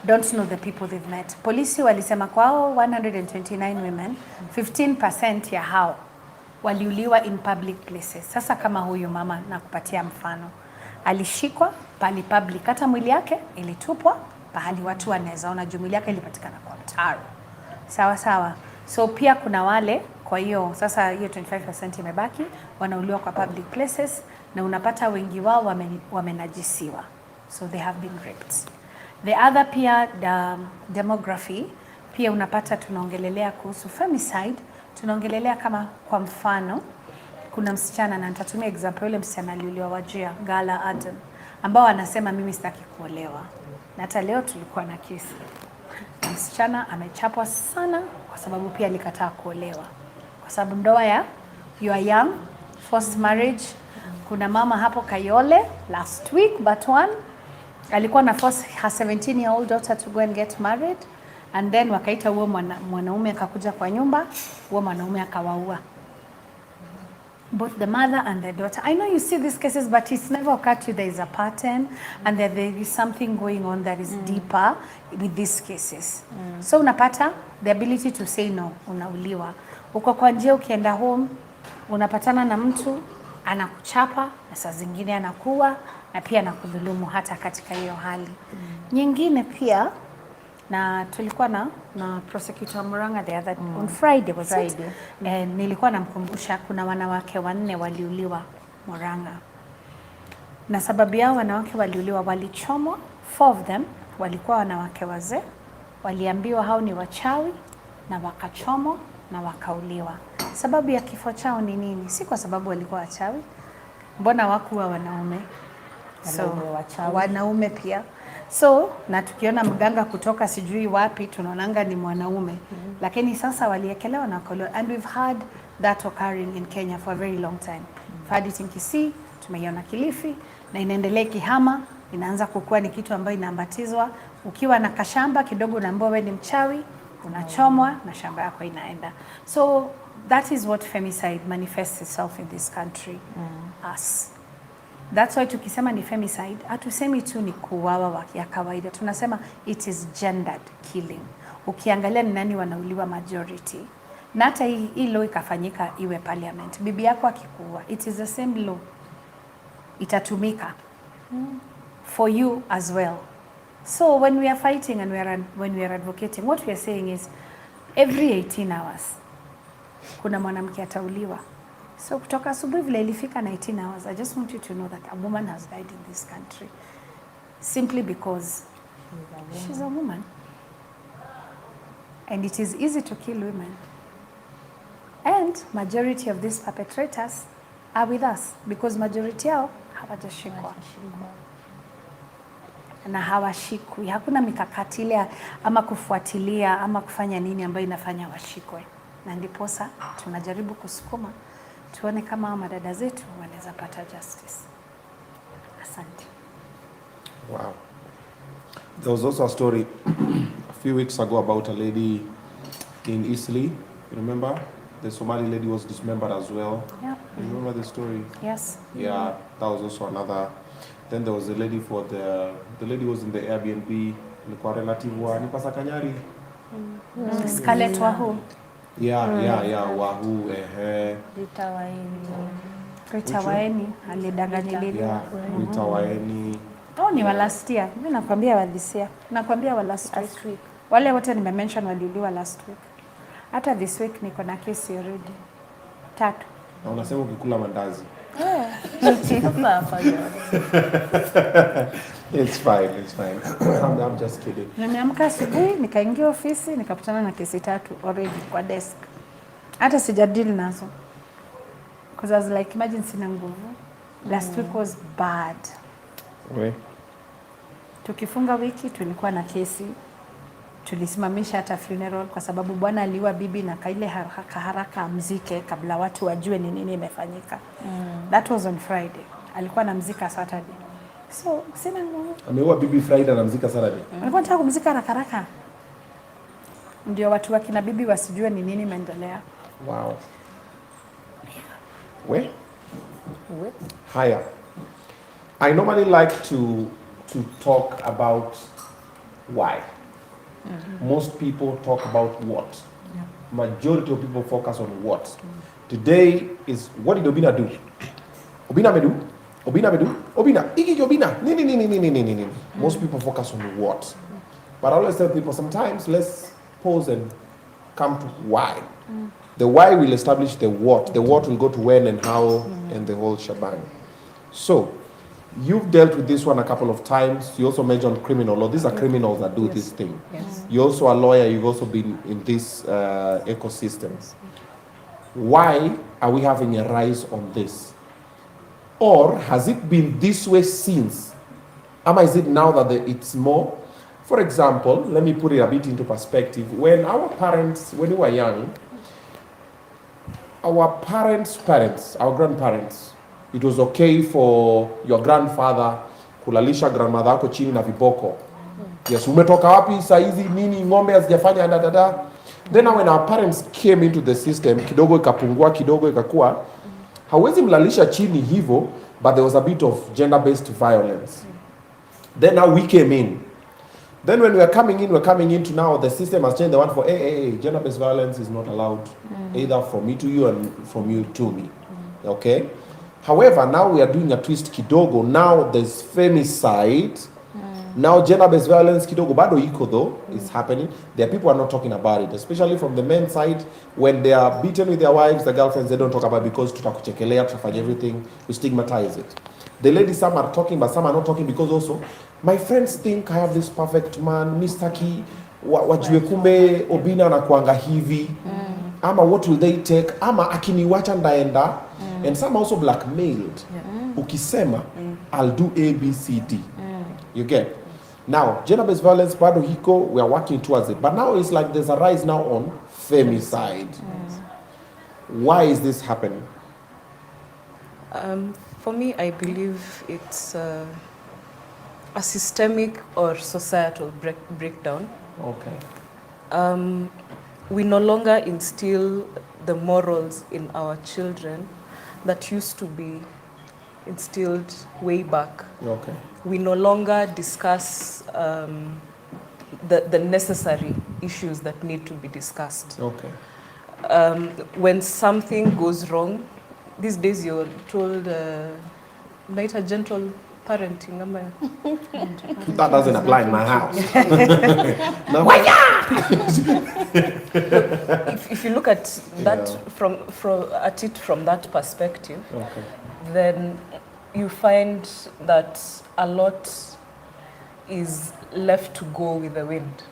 don't know the people they've met. Polisi walisema kwao 129 women, 15% ya hao waliuliwa in public places. Sasa kama huyu mama na kupatia mfano, alishikwa pali public, hata mwili yake ilitupwa pahali watu wanaweza ona, mwili yake ilipatikana kwa mtaro. Sawa sawa. So pia kuna wale, kwa hiyo sasa hiyo 25% imebaki, wanauliwa kwa public places, na unapata wengi wao wamenajisiwa. So they have been raped. The other pia demography, pia unapata tunaongelelea kuhusu femicide, tunaongelelea kama kwa mfano, kuna msichana, na nitatumia example yule msichana aliuliwa Wajir, Gala Adam, ambao anasema mimi sitaki kuolewa. Na hata leo tulikuwa na kesi. Msichana amechapwa sana kwa sababu pia alikataa kuolewa. Kwa sababu ndoa ya you are young, forced marriage. Kuna mama hapo Kayole last week but one alikuwa na force her 17-year-old daughter to go and get married, and then wakaita huo mwanaume akakuja kwa nyumba, huo mwanaume akawaua both the mother and the daughter. I know you see these cases, but it's never occurred to you there is a pattern and that there is something going on that is deeper with these cases. So unapata the ability to say no, unauliwa. Uko kwa njia ukienda home, unapatana na mtu anakuchapa, na saa zingine anakuwa, na pia anakudhulumu hata katika hiyo hali. Nyingine pia, na tulikuwa na prosecutor Muranga the other on Friday was it? And nilikuwa namkumbusha kuna wanawake 4 waliuliwa Muranga. Na sababu yao wanawake waliuliwa, walichomwa. 4 of them walikuwa wanawake wazee, waliambiwa hao ni wachawi, na wakachomwa na wakauliwa. Sababu ya kifo chao ni nini? Si kwa sababu walikuwa wachawi. Mbona wakuwa wanaume? So wanaume pia. So na tukiona mganga kutoka sijui wapi tunaonanga ni mwanaume. Lakini sasa waliekelewa na koloni, and we've had that occurring in Kenya for a very long time. We've had it in Kisii, tumeiona Kilifi, na inaendelea kihama inaanza kukua ni kitu ambayo inaambatizwa. Ukiwa na kashamba kidogo unaambiwa wewe ni mchawi, unachomwa na shamba yako inaenda. So that is what femicide manifests itself in this country as. That's why tukisema ni femicide, hatusemi tu ni kuuawa ya kawaida, tunasema it is gendered killing. Ukiangalia ni nani wanauliwa majority, na hata hii law ikafanyika iwe parliament, bibi yako akikuua, it is the same law itatumika for you as well. So when we are fighting and when we are advocating, what we are saying is every 18 hours kuna mwanamke atauliwa. So kutoka asubuhi vile ilifika 19 hours, I just want you to know that a woman has died in this country simply because she's a woman. And it is easy to kill women. And majority of these perpetrators are with us because majority yao hawajashikwa na hawashikwi. Hakuna mikakati ile ama kufuatilia ama kufanya nini ambayo inafanya washikwe, na ndiposa tunajaribu kusukuma tuone kama madada zetu wanaweza pata justice. Asante. Wow. There was also a story a few weeks ago about a lady in Eastleigh. You remember? The Somali lady was dismembered as well. Yeah. You remember the story? Yes. Yeah, that was also another. Then there was a lady for the lady was in the Airbnb. Ilikuwa relative wa Nipasa Kanyari. Scarlett Wahu. Yeah, Wahu, Rita Waeni alidanganyiliwa. Yeah, Rita Waeni. Oh, ni wa last year. Mimi nakwambia wa this year. Nakwambia wa last week. Wale wote nimemention waliuliwa last week. Hata this week niko na kesi already 3. Na unasema ukikula mandazi. It's fine. I'm just kidding. Nimeamka asubuhi nikaingia ofisi nikapatana na kesi 3 already kwa desk. Hata sijadili nazo. Because I was like, imagine sina nguvu. Last week was bad. Okay. Tukifunga wiki tulikuwa na kesi. Tulisimamisha hata funeral kwa sababu bwana aliua bibi na kaile haraka mzike kabla watu wajue ni nini imefanyika. That was on Friday. Alikuwa anamzika Saturday. So sina nguvu. Ameua bibi Friday na mzika Saturday. Alikuwa anataka kumzika haraka. Ndio watu wa kina bibi wasijue ni nini imeendelea. Wow. Haya. I normally like to talk about why. Most people talk about what. Majority of people focus on what. Today is, what did Obinna do? Obinna do? Obinna. Iki Obinna. Nini. Most people focus on what. But I always tell people sometimes let's pause and come to why. The why will establish the what. The what will go to when and how and the whole shebang. So, you've dealt with this one a couple of times. You also mentioned criminal law. These are criminals that do this thing. Yes. You're also a lawyer. You've also been in this ecosystem. Why are we having a rise on this? Or has it been this way since? Is it now that it's more? For example, let me put it a bit into perspective. When our parents, when we were young, our parents, our grandparents, it was okay for your grandfather kulalisha grandmother yako chini na viboko. Yes, umetoka wapi saa hizi nini ng'ombe hazijafanya dada. Then when our parents came into the system, kidogo ikapungua, kidogo ikakuwa, hawezi mlalisha chini hivyo, but there was a bit of gender-based violence. Then now we came in. Then when we're coming into now, the system has changed the one for, hey, gender-based violence is not allowed, either from me to you and from you to me. Okay? However, now we are doing a twist kidogo. Now there's femicide. Now gender-based violence kidogo bado iko though is happening. There are people who are not talking about it, especially from the men's side. When they are beaten with their wives, the girlfriends, they don't talk about it because tutakuchekelea, tutafanya everything, we stigmatize it. The ladies, some are talking, but some are not talking because also, my friends think I have this perfect man, Mr. Ki, wajue kumbe Obinna anakuanga hivi. Ama what will they take? Ama akiniwacha ndaenda. And some also blackmailed. Ukisema, I'll do A, B, C, D. You get? Now, gender-based violence, bado hiko, we are working towards it. But now it's like there's a rise now on femicide. Why is this happening? For me, I believe it's a systemic or societal breakdown. Okay. We no longer instill the morals in our children that used to be instilled way back. Okay. We no longer discuss the necessary issues that need to be discussed. Okay. When something goes wrong, these days you're told, later gentle parenting. That doesn't apply in my house. No. If you look at that at it from that perspective, Okay. then you find that a lot is left to go with the wind.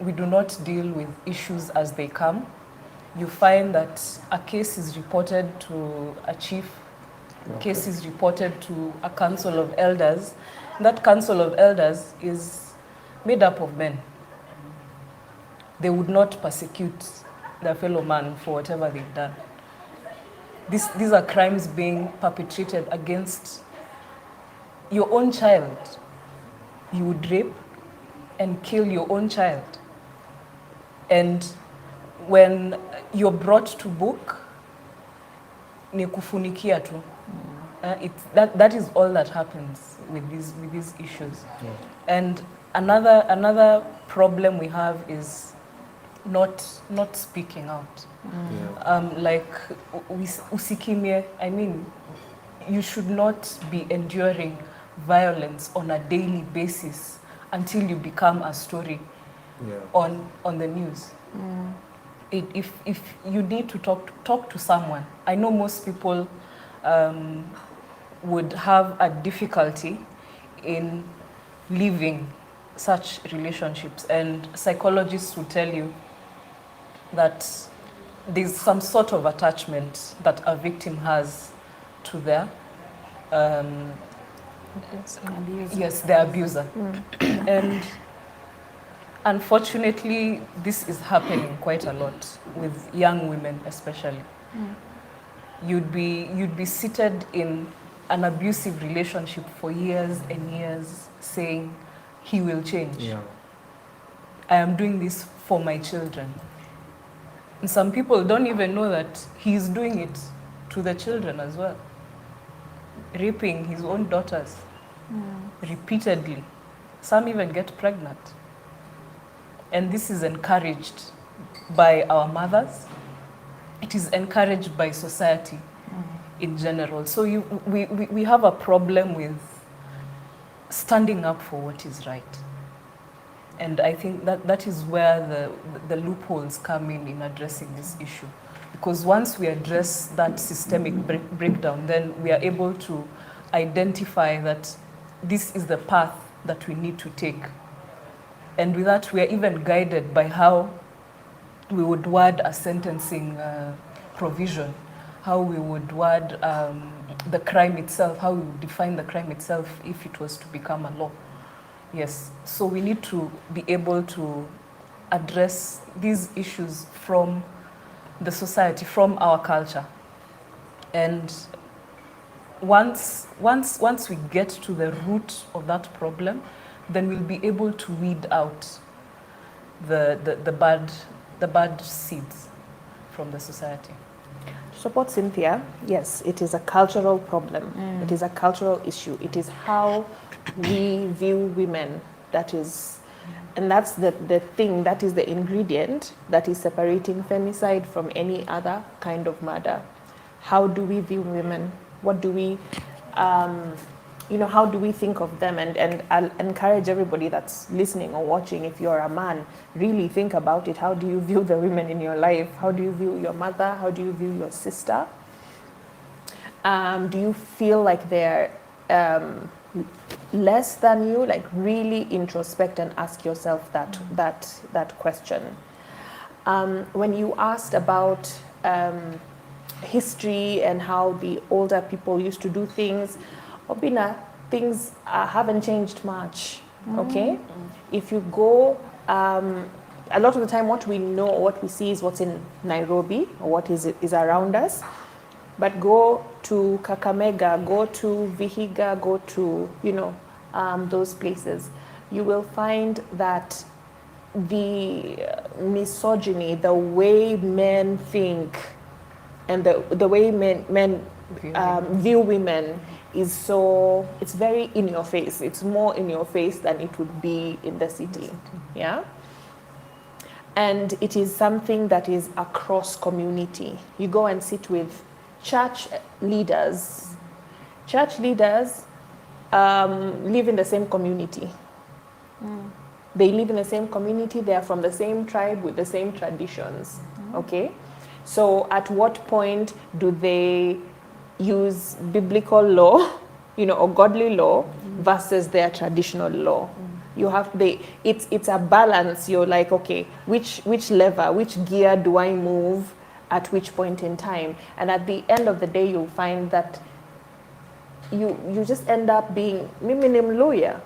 We do not deal with issues as they come. You find that a case is reported to a chief, case is reported to a council of elders. That council of elders is made up of men. They would not persecute their fellow man for whatever they've done. These are crimes being perpetrated against your own child. You would rape and kill your own child. And when you're brought to book, ni kufunikia tu. That is all that happens with these issues. Yeah. And another problem we have is not speaking out. Yeah. Like usikimie, I mean, you should not be enduring violence on a daily basis until you become a story on the news. If you need to talk to someone, I know most people would have a difficulty in leaving such relationships, and psychologists will tell you that there's some sort of attachment that a victim has to their the abuser. And unfortunately, this is happening quite a lot with young women especially. You'd be seated in an abusive relationship for years and years saying, he will change. Yeah. I am doing this for my children. And some people don't even know that he's doing it to the children as well. Raping his own daughters repeatedly. Some even get pregnant. And this is encouraged by our mothers. It is encouraged by society in general. So we have a problem with standing up for what is right. And I think that is where the loopholes come in addressing this issue. Because once we address that systemic breakdown, then we are able to identify that this is the path that we need to take. And with that, we are even guided by how we would word a sentencing provision, how we would word the crime itself, how we would define the crime itself if it was to become a law. Yes, so we need to be able to address these issues from the society, from our culture. And once we get to the root of that problem, then we'll be able to weed out the bad seeds from the society. To support Cynthia, yes, it is a cultural problem. It is a cultural issue. It is how we view women. That is, and that's the thing, that is the ingredient that is separating femicide from any other kind of murder. How do we view women? What do we, how do we think of them? And I'll encourage everybody that's listening or watching, if you're a man, really think about it. How do you view the women in your life? How do you view your mother? How do you view your sister? Do you feel like they're less than you? Like, really introspect and ask yourself that question. When you asked about history and how the older people used to do things, Obinna, things haven't changed much, okay? If you go, a lot of the time what we know, what we see is what's in Nairobi, or what is around us. But go to Kakamega, go to Vihiga, go to, those places, you will find that the misogyny, the way men think, and the way men view women is so, it's very in your face. It's more in your face than it would be in the city. Yeah? And it is something that is across community. You go and sit with church leaders. Church leaders live in the same community. They live in the same community. They are from the same tribe with the same traditions. Okay? So at what point do they use biblical law, or godly law versus their traditional law? You have it's a balance. You're like, okay, which lever, which gear do I move at which point in time? And at the end of the day, you'll find that you just end up being, mimi ni mluya,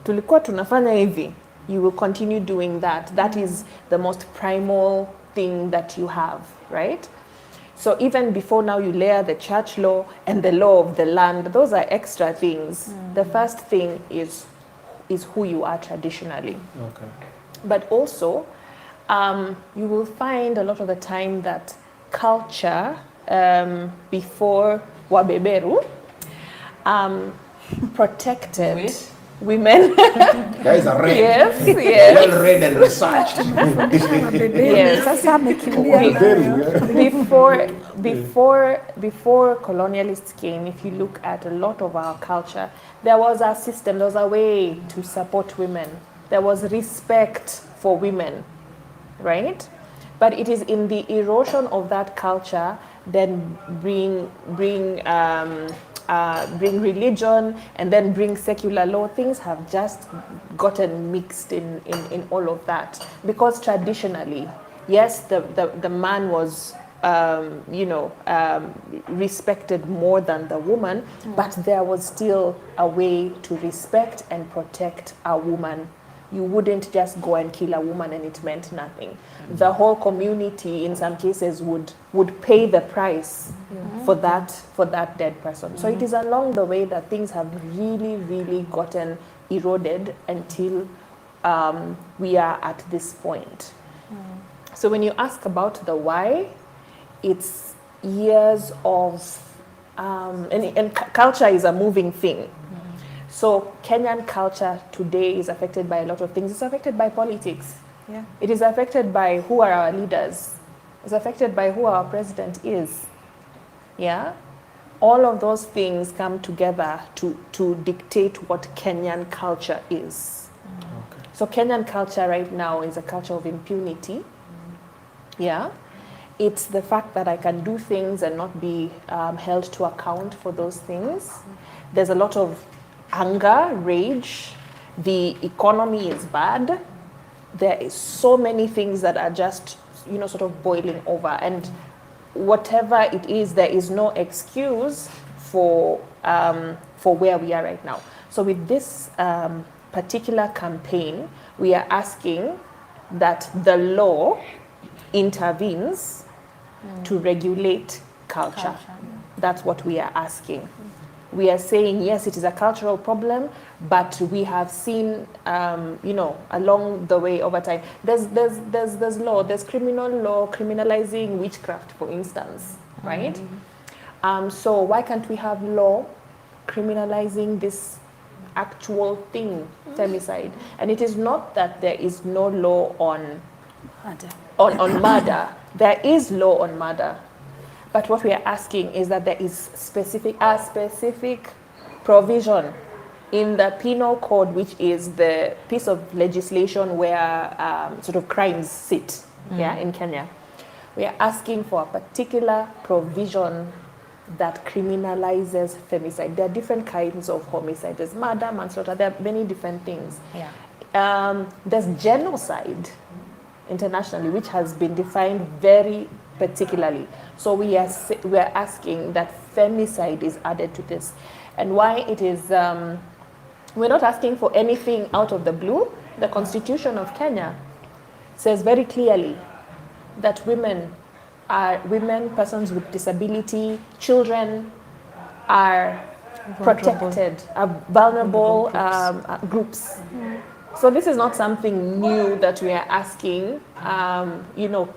tulikuwa tunafanya hivi. You will continue doing that. That is the most primal thing that you have, right? So even before now, you layer the church law and the law of the land. Those are extra things. The first thing is who you are traditionally. Okay. But also, you will find a lot of the time that culture before Wabeberu protected women. Guys are red. Yes. Well read and researched. Yes. Sasa amekimbia. Before colonialists came, if you look at a lot of our culture, there was a system, there was a way to support women. There was respect for women, right? But it is in the erosion of that culture then bring religion and then bring secular law. Things have just gotten mixed in all of that. Because traditionally, yes, the man was respected more than the woman, but there was still a way to respect and protect a woman. You wouldn't just go and kill a woman and it meant nothing. The whole community, in some cases, would pay the price for that dead person. So it is along the way that things have really, really gotten eroded until we are at this point. So when you ask about the why, it's years of, and culture is a moving thing. So Kenyan culture today is affected by a lot of things. It's affected by politics. Yeah. It is affected by who are our leaders. It's affected by who our president is. Yeah? All of those things come together to dictate what Kenyan culture is. Okay. So Kenyan culture right now is a culture of impunity. Yeah? It's the fact that I can do things and not be held to account for those things. There's a lot of anger, rage. The economy is bad. There is so many things that are just, sort of boiling over. And whatever it is, there is no excuse for where we are right now. So with this particular campaign, we are asking that the law intervenes to regulate culture. That's what we are asking. We are saying, yes, it is a cultural problem, but we have seen, along the way over time, there's law, there's criminal law criminalizing witchcraft, for instance, right? So why can't we have law criminalizing this actual thing, femicide? And it is not that there is no law on murder. There is law on murder. But what we are asking is that there is a specific provision in the penal code, which is the piece of legislation where sort of crimes sit, in Kenya. We are asking for a particular provision that criminalizes femicide. There are different kinds of homicide. There's murder, manslaughter. There are many different things. Yeah. There's genocide internationally, which has been defined very particularly. So we are asking that femicide is added to this. And why it is, we're not asking for anything out of the blue. The Constitution of Kenya says very clearly that women, persons with disability, children are protected, vulnerable groups. So this is not something new that we are asking,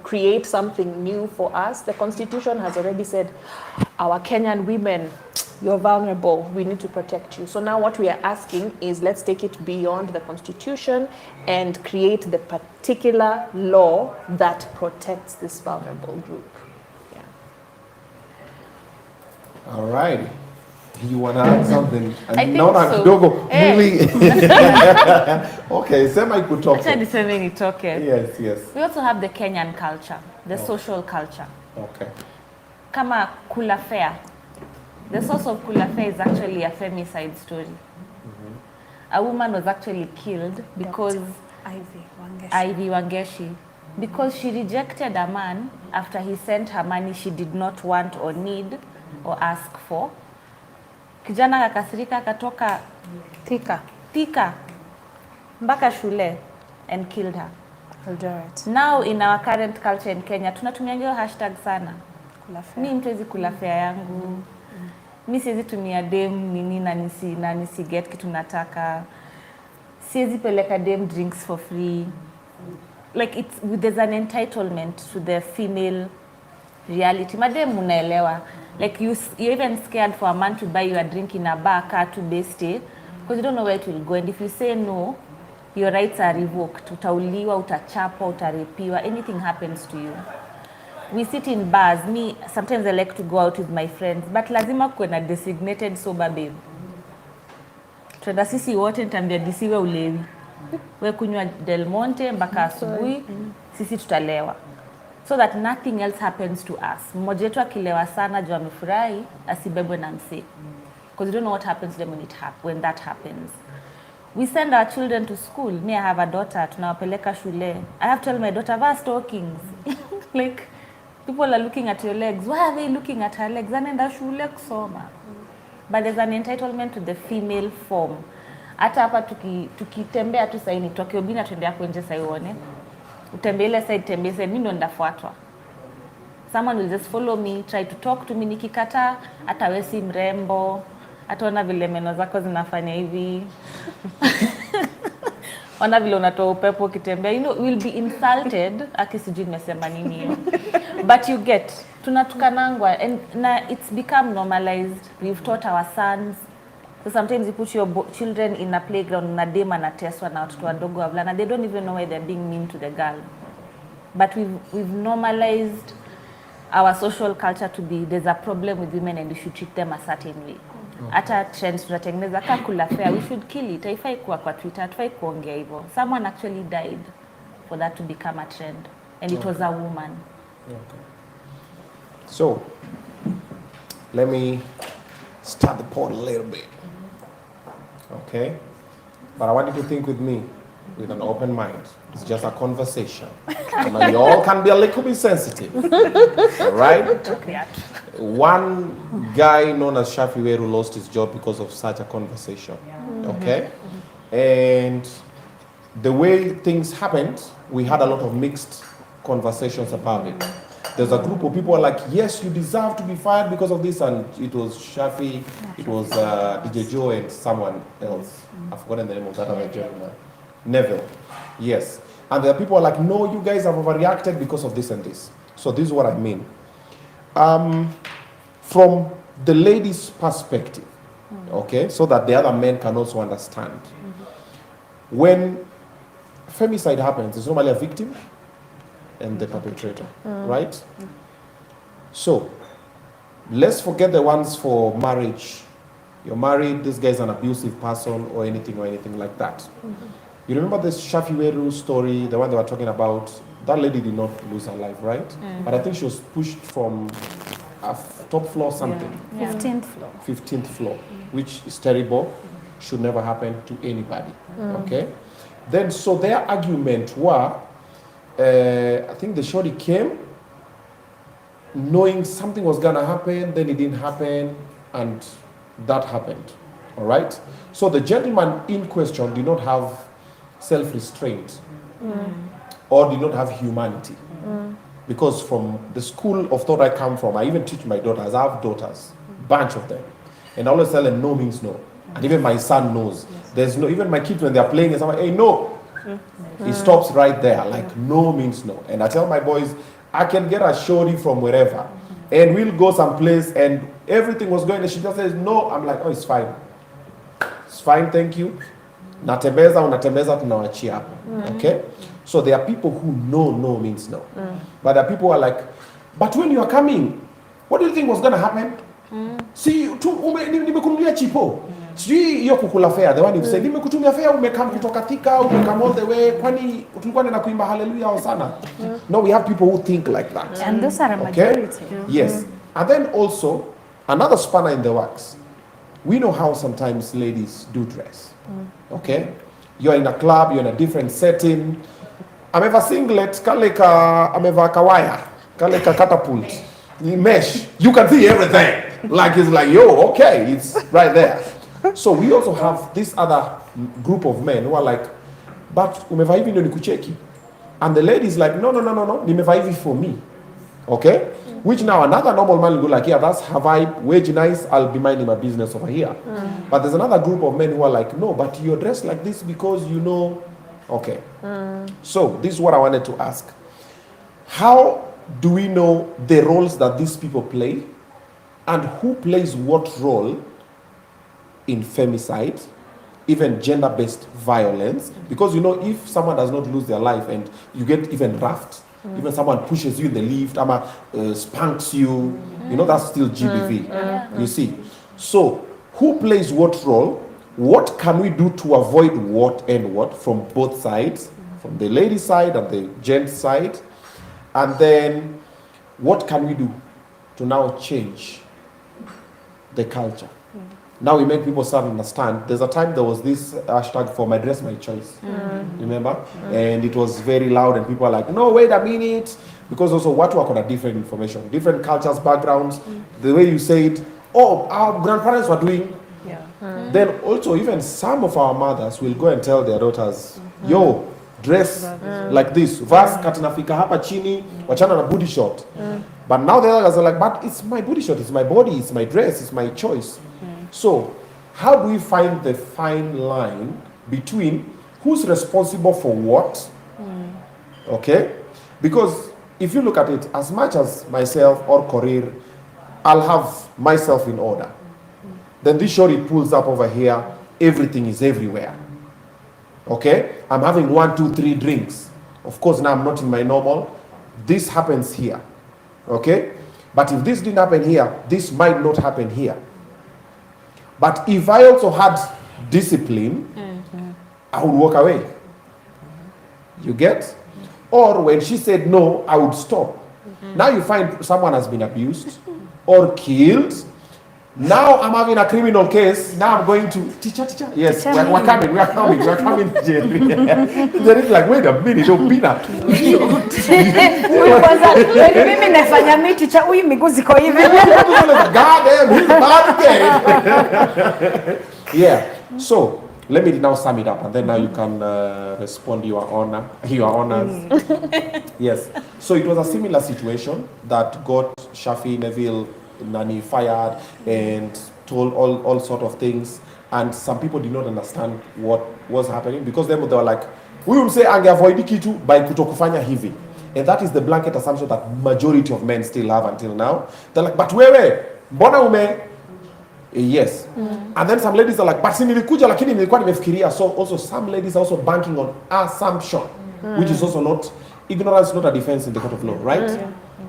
create something new for us. The Constitution has already said, our Kenyan women, you're vulnerable, we need to protect you. So now what we are asking is, let's take it beyond the Constitution and create the particular law that protects this vulnerable group. Yeah. All right. You want to add something? I think so. Okay, sema kutoka. Acha niseme nitoke. Yes. We also have the Kenyan culture, the social culture. Okay. Kama kula fair. The source of kula fair is actually a femicide story. A woman was actually killed because Ivy Wangeshi, because she rejected a man after he sent her money she did not want or need or ask for. Kijana kakasirika akatoka Thika mpaka shule and killed her. Now in our current culture in Kenya tunatumia hiyo hashtag sana. Mi mtu hizi kula fair yangu. Mi siwezi tumia dem nini na nisi get kitu nataka. Siwezi peleka dem drinks for free. Like there's an entitlement to the female reality. Madem unaelewa. Like you're even scared for a man to buy you a drink in a bar, car to beste, because you don't know where it will go. And if you say no, your rights are revoked. Utauliwa, utachapwa, utarepiwa, anything happens to you. We sit in bars. Me, sometimes I like to go out with my friends, but lazima kuwe na designated sober babe. Tuenda sisi wote nitambia disiwe ulewi. We kunywa Del Monte mpaka asubuhi, sisi tutalewa. So that nothing else happens to us. Mmoja wetu akilewa sana juu amefurahi asibebwe na msee. Because you don't know what happens to them when that happens. We send our children to school. Me, I have a daughter, tunawapeleka shule. I have to tell my daughter, wear stockings. Like, people are looking at your legs. Why are they looking at her legs? Anaenda shule kusoma. But there's an entitlement to the female form. Hata hapa tukitembea tu saini, toke Obinna tuende hapo nje sasa uone. Utembee ile side, tembee side, mimi ndo ndafuatwa. Someone will just follow me, try to talk to me, nikikata hata wewe si mrembo, ataona vile meno zako zinafanya hivi. Ona vile unatoa upepo ukitembea, we'll be insulted, akisijui nimesema nini hiyo. But you get, tunatukanangwa, and it's become normalized. We've taught our sons. So sometimes you put your children in a playground na dem anateswa na watoto wadogo wavulana. They don't even know why they're being mean to the girl. But we've normalized our social culture to be, there's a problem with women and we should treat them a certain way. Hata trends tunatengeneza kama kula fair, we should kill it. Haifai kuwa kwa Twitter, haifai kuongea hivyo. Someone actually died for that to become a trend, and it was a woman. Okay. So, let me start the pot a little bit. Okay? But I want you to think with me with an open mind. It's just a conversation. And you all can be a little bit sensitive. All right? One guy known as Shafi Weru lost his job because of such a conversation. Okay? And the way things happened, we had a lot of mixed conversations about it. There's a group of people like, yes, you deserve to be fired because of this, and it was Shafi, it was DJ Joe and someone else. I've forgotten the name of that other gentleman. Neville. Yes. And there are people like, no, you guys have overreacted because of this and this. So this is what I mean. From the lady's perspective, okay, so that the other men can also understand. When femicide happens, it's normally a victim and the perpetrator, right? So, let's forget the ones for marriage. You're married, this guy's an abusive person or anything like that. You remember this Shafi Weru story, the one they were talking about? That lady did not lose her life, right? But I think she was pushed from a top floor something. 15th floor. 15th floor, which is terrible, should never happen to anybody, okay? Then, so their argument were, I think the shorty came knowing something was gonna happen, then it didn't happen, and that happened, all right? So the gentleman in question did not have self-restraint or did not have humanity. Because from the school of thought I come from, I even teach my daughters, I have daughters, bunch of them. And I always tell them no means no. And even my son knows. There's no, even my kids when they're playing, and someone, hey, no. He stops right there, like no means no. And I tell my boys, I can get a shorty from wherever. And we'll go someplace and everything was going, and she just says no. I'm like, oh, it's fine. It's fine, thank you. Unatembeza tunawachia hapo. Okay? So there are people who know no means no. But there are people who are like, but when you are coming, what do you think was going to happen? See, nimekunulia chipo. Sijui hiyo kukula fare, the one you said, nimekutumia fare, umekam kutoka Thika, umekam all the way, kwani tulikuwa na kuimba hallelujah Hosanna. No, we have people who think like that. And those are a majority. Yes. And then also, another spanner in the works. We know how sometimes ladies do dress. Okay? You're in a club, you're in a different setting. Ameva singlet, kaleka, ameva kawaya, kaleka catapult, mesh. You can see everything. Like it's like, yo, okay, it's right there. So we also have this other group of men who are like, but umeva hivi ndio nikucheki. And the lady is like, no, nimeva hivi for me. Okay? Which now another normal man will go like, yeah, that's have I wage nice, I'll be minding my business over here. But there's another group of men who are like, no, but you're dressed like this because you know, okay. So this is what I wanted to ask. How do we know the roles that these people play and who plays what role in femicide, even gender-based violence? Because you know, if someone does not lose their life and you get even roughed, even someone pushes you in the lift, spanks you, you know, that's still GBV. You see. So, who plays what role? What can we do to avoid what and what from both sides, from the lady side and the gent side? And then, what can we do to now change the culture? Now we make people start to understand. There's a time there was this hashtag for my dress, my choice. Remember? And it was very loud and people are like, no, wait a minute. Because also what work on a different information, different cultures, backgrounds, the way you say it, oh, our grandparents were doing. Then also even some of our mothers will go and tell their daughters, yo, dress like this. Vas katinafika hapa chini, wachana na booty short. But now the other guys are like, but it's my booty short, it's my body, it's my dress, it's my choice. So, how do we find the fine line between who's responsible for what? Okay? Because if you look at it, as much as myself or Korir, I'll have myself in order. Then this shorty pulls up over here, everything is everywhere. Okay? I'm having 1, 2, 3 drinks. Of course, now I'm not in my normal. This happens here. Okay? But if this didn't happen here, this might not happen here. But if I also had discipline, I would walk away. You get? Or when she said no, I would stop. Now you find someone has been abused or killed. Now I'm having a criminal case. Now I'm going to teacher. Yes, we're coming. Jerry's like, wait a minute, Obinna. Mimi nafanya mimi teacher huyu miguu ziko hivi. God damn, he's bad again. Yeah. So let me now sum it up, and then now you can respond your honors. Yes. So it was a similar situation that got Shafi Neville Nani fired and told all sort of things, and some people did not understand what was happening because they were like, we will say angeavoid kitu by kutokufanya hivi, and that is the blanket assumption that majority of men still have until now. They're like, but wewe mbona ume yes. And then some ladies are like, but si nilikuja lakini nilikuwa nimefikiria. So also some ladies are also banking on assumption, which is also not, ignorance is not a defense in the court of law, right?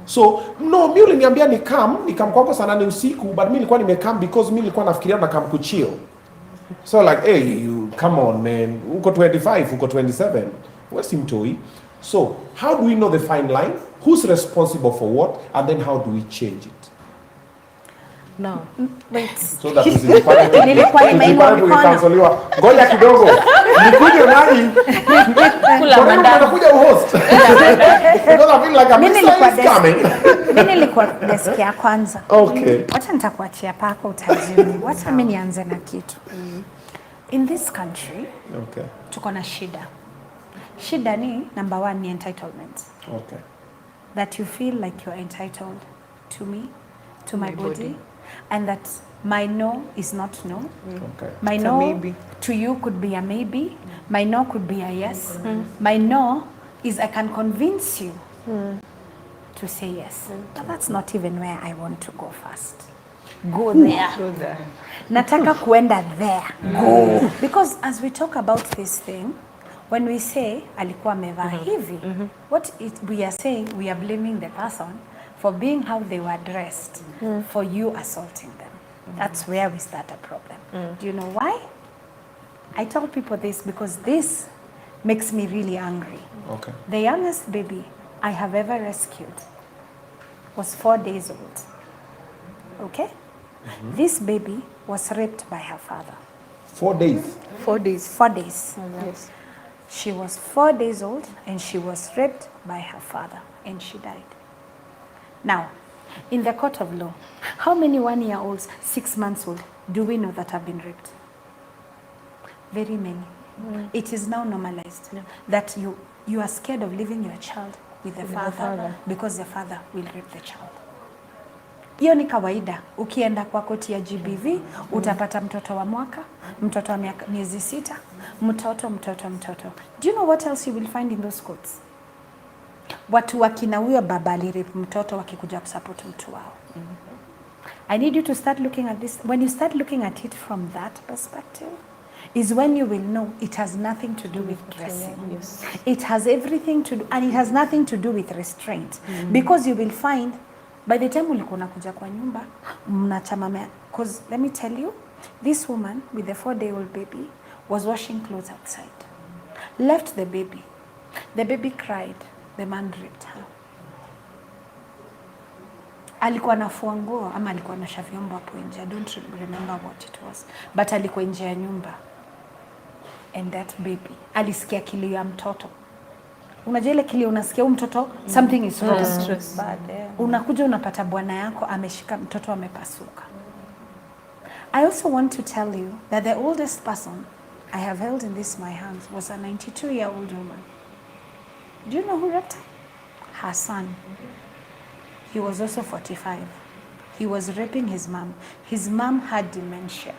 So no, mimi uliniambia nikam kwako sana ni usiku, but mimi nilikuwa nimekam because mimi nilikuwa nafikiria na kam kuchill. So like, hey, you come on man, uko 25, uko 27, wewe si mtoi. So how do we know the fine line? Who's responsible for what? And then how do we change it? No. Wait. So that nilikuwa nimekansoliwa. Ngoja kidogo. Nikuje nani? Kula mandani. Unakuja host. Because I feel like I'm coming. Mimi nilikuwa desk ya kwanza. Okay. Wacha nitakuachia pako utajiri. Wacha mimi nianze na kitu. In this country, okay, tuko na shida. Shida ni number 1 ni entitlement. Okay. That you feel like you're entitled to me, to my body. and that my no is not no. Okay. My It's a no maybe. to you could be a maybe. My no could be a yes. My no is I can convince you to say yes. But that's not even where I want to go first. Go there. Go there. Nataka kuenda there. Go. Because as we talk about this thing, when we say alikuwa amevaa hivi, what we are saying, we are blaming the person for being how they were dressed, for you assaulting them. That's where we start a problem. Do you know why? I tell people this because this makes me really angry. Okay. The youngest baby I have ever rescued was 4 days old. Okay? This baby was raped by her father. 4 days. 4 days. 4 days. Yes. She was 4 days old and she was raped by her father and she died. Now, in the court of law, how many 1-year-olds, 6 months old, do we know that have been raped? Very many. It is now normalized that you are scared of leaving your child with the father because the father will rape the child. Hiyo ni kawaida. Ukienda kwa koti ya GBV, utapata mtoto wa mwaka, mtoto wa miezi 6, mtoto. Do you know what else you will find in those courts? Watu wakina huyo baba alirape mtoto wakikuja kusupport mtu wao. I need you to start looking at this. When you start looking at it from that perspective, is when you will know it has nothing to do with dressing. Yes. It has everything to do, and it has nothing to do with restraint. Because you will find, by the time ulikuwa unakuja kwa nyumba, mnachamamea. Because let me tell you, this woman with the 4-day-old baby was washing clothes outside. Left the baby. The baby cried. The man raped her. Alikuwa anafua nguo ama alikuwa anasha vyombo hapo nje. I don't remember what it was. But alikuwa nje ya nyumba. And that baby alisikia kilio ya mtoto. Unajua ile kilio unasikia mtoto something is wrong. Unakuja unapata bwana yako ameshika mtoto amepasuka. I also want to tell you that the oldest person I have held in this my hands was a 92-year-old woman. Do you know who raped her? Her son. He was also 45. He was raping his mom. His mom had dementia.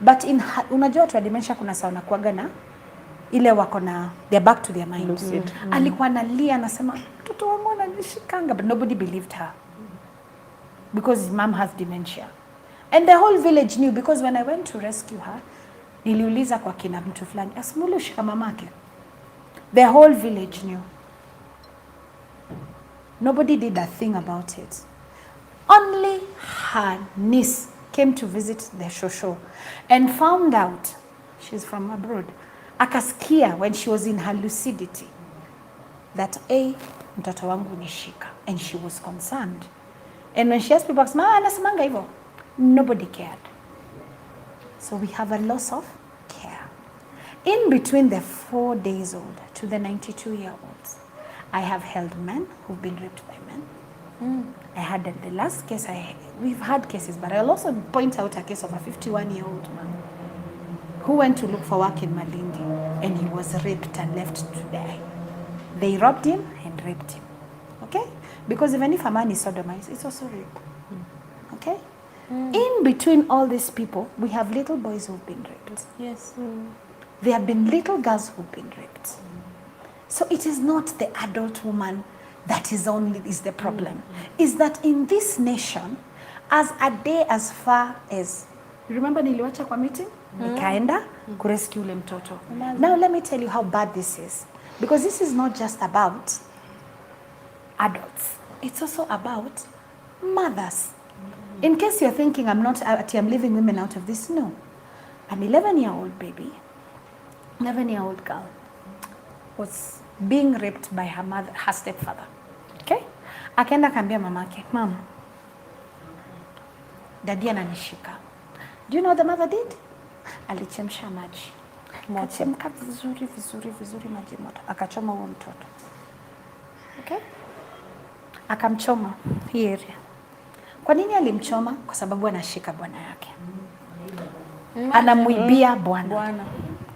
But unajua watu wa dementia kuna saa wanakuwaga na ile wako na they're back to their mind. Alikuwa analia anasema mtoto wangu ananishikanga, but nobody believed her. Because his mom has dementia. And the whole village knew, because when I went to rescue her, niliuliza kwa kina mtu fulani, asimuli ushika mamake. The whole village knew. Nobody did a thing about it. Only her niece came to visit the shosho and found out, she's from abroad, akasikia when she was in her lucidity that mtoto wangu nishika, and she was concerned. And when she asked people, anasemanga hivyo, nobody cared. So we have a loss of care. In between the 4 days old to the 92-year-olds, I have held men who've been raped by men. I had the last case, we've had cases, but I'll also point out a case of a 51-year-old man who went to look for work in Malindi, and he was raped and left to die. They robbed him and raped him. Okay? Because even if a man is sodomized, it's also rape. Okay? In between all these people, we have little boys who've been raped. Yes. There have been little girls who've been raped. So it is not the adult woman that is the problem. Is that in this nation, as a day as far as, remember niliwacha kwa meeting? Nikaenda kurescue ule mtoto. Now let me tell you how bad this is. Because this is not just about adults. It's also about mothers. In case you're thinking I'm leaving women out of this, no. An 11-year-old baby, 11-year-old girl, was being raped by her mother, her stepfather. Okay? Akaenda kaambia mamake, Mom, daddy ananishika. Do you know what the mother did? Alichemsha maji. Akachemka vizuri maji moto. Akachoma huo mtoto. Okay? Akamchoma hii area. Kwa nini alimchoma? Kwa sababu anashika bwana yake. Anamuibia bwana.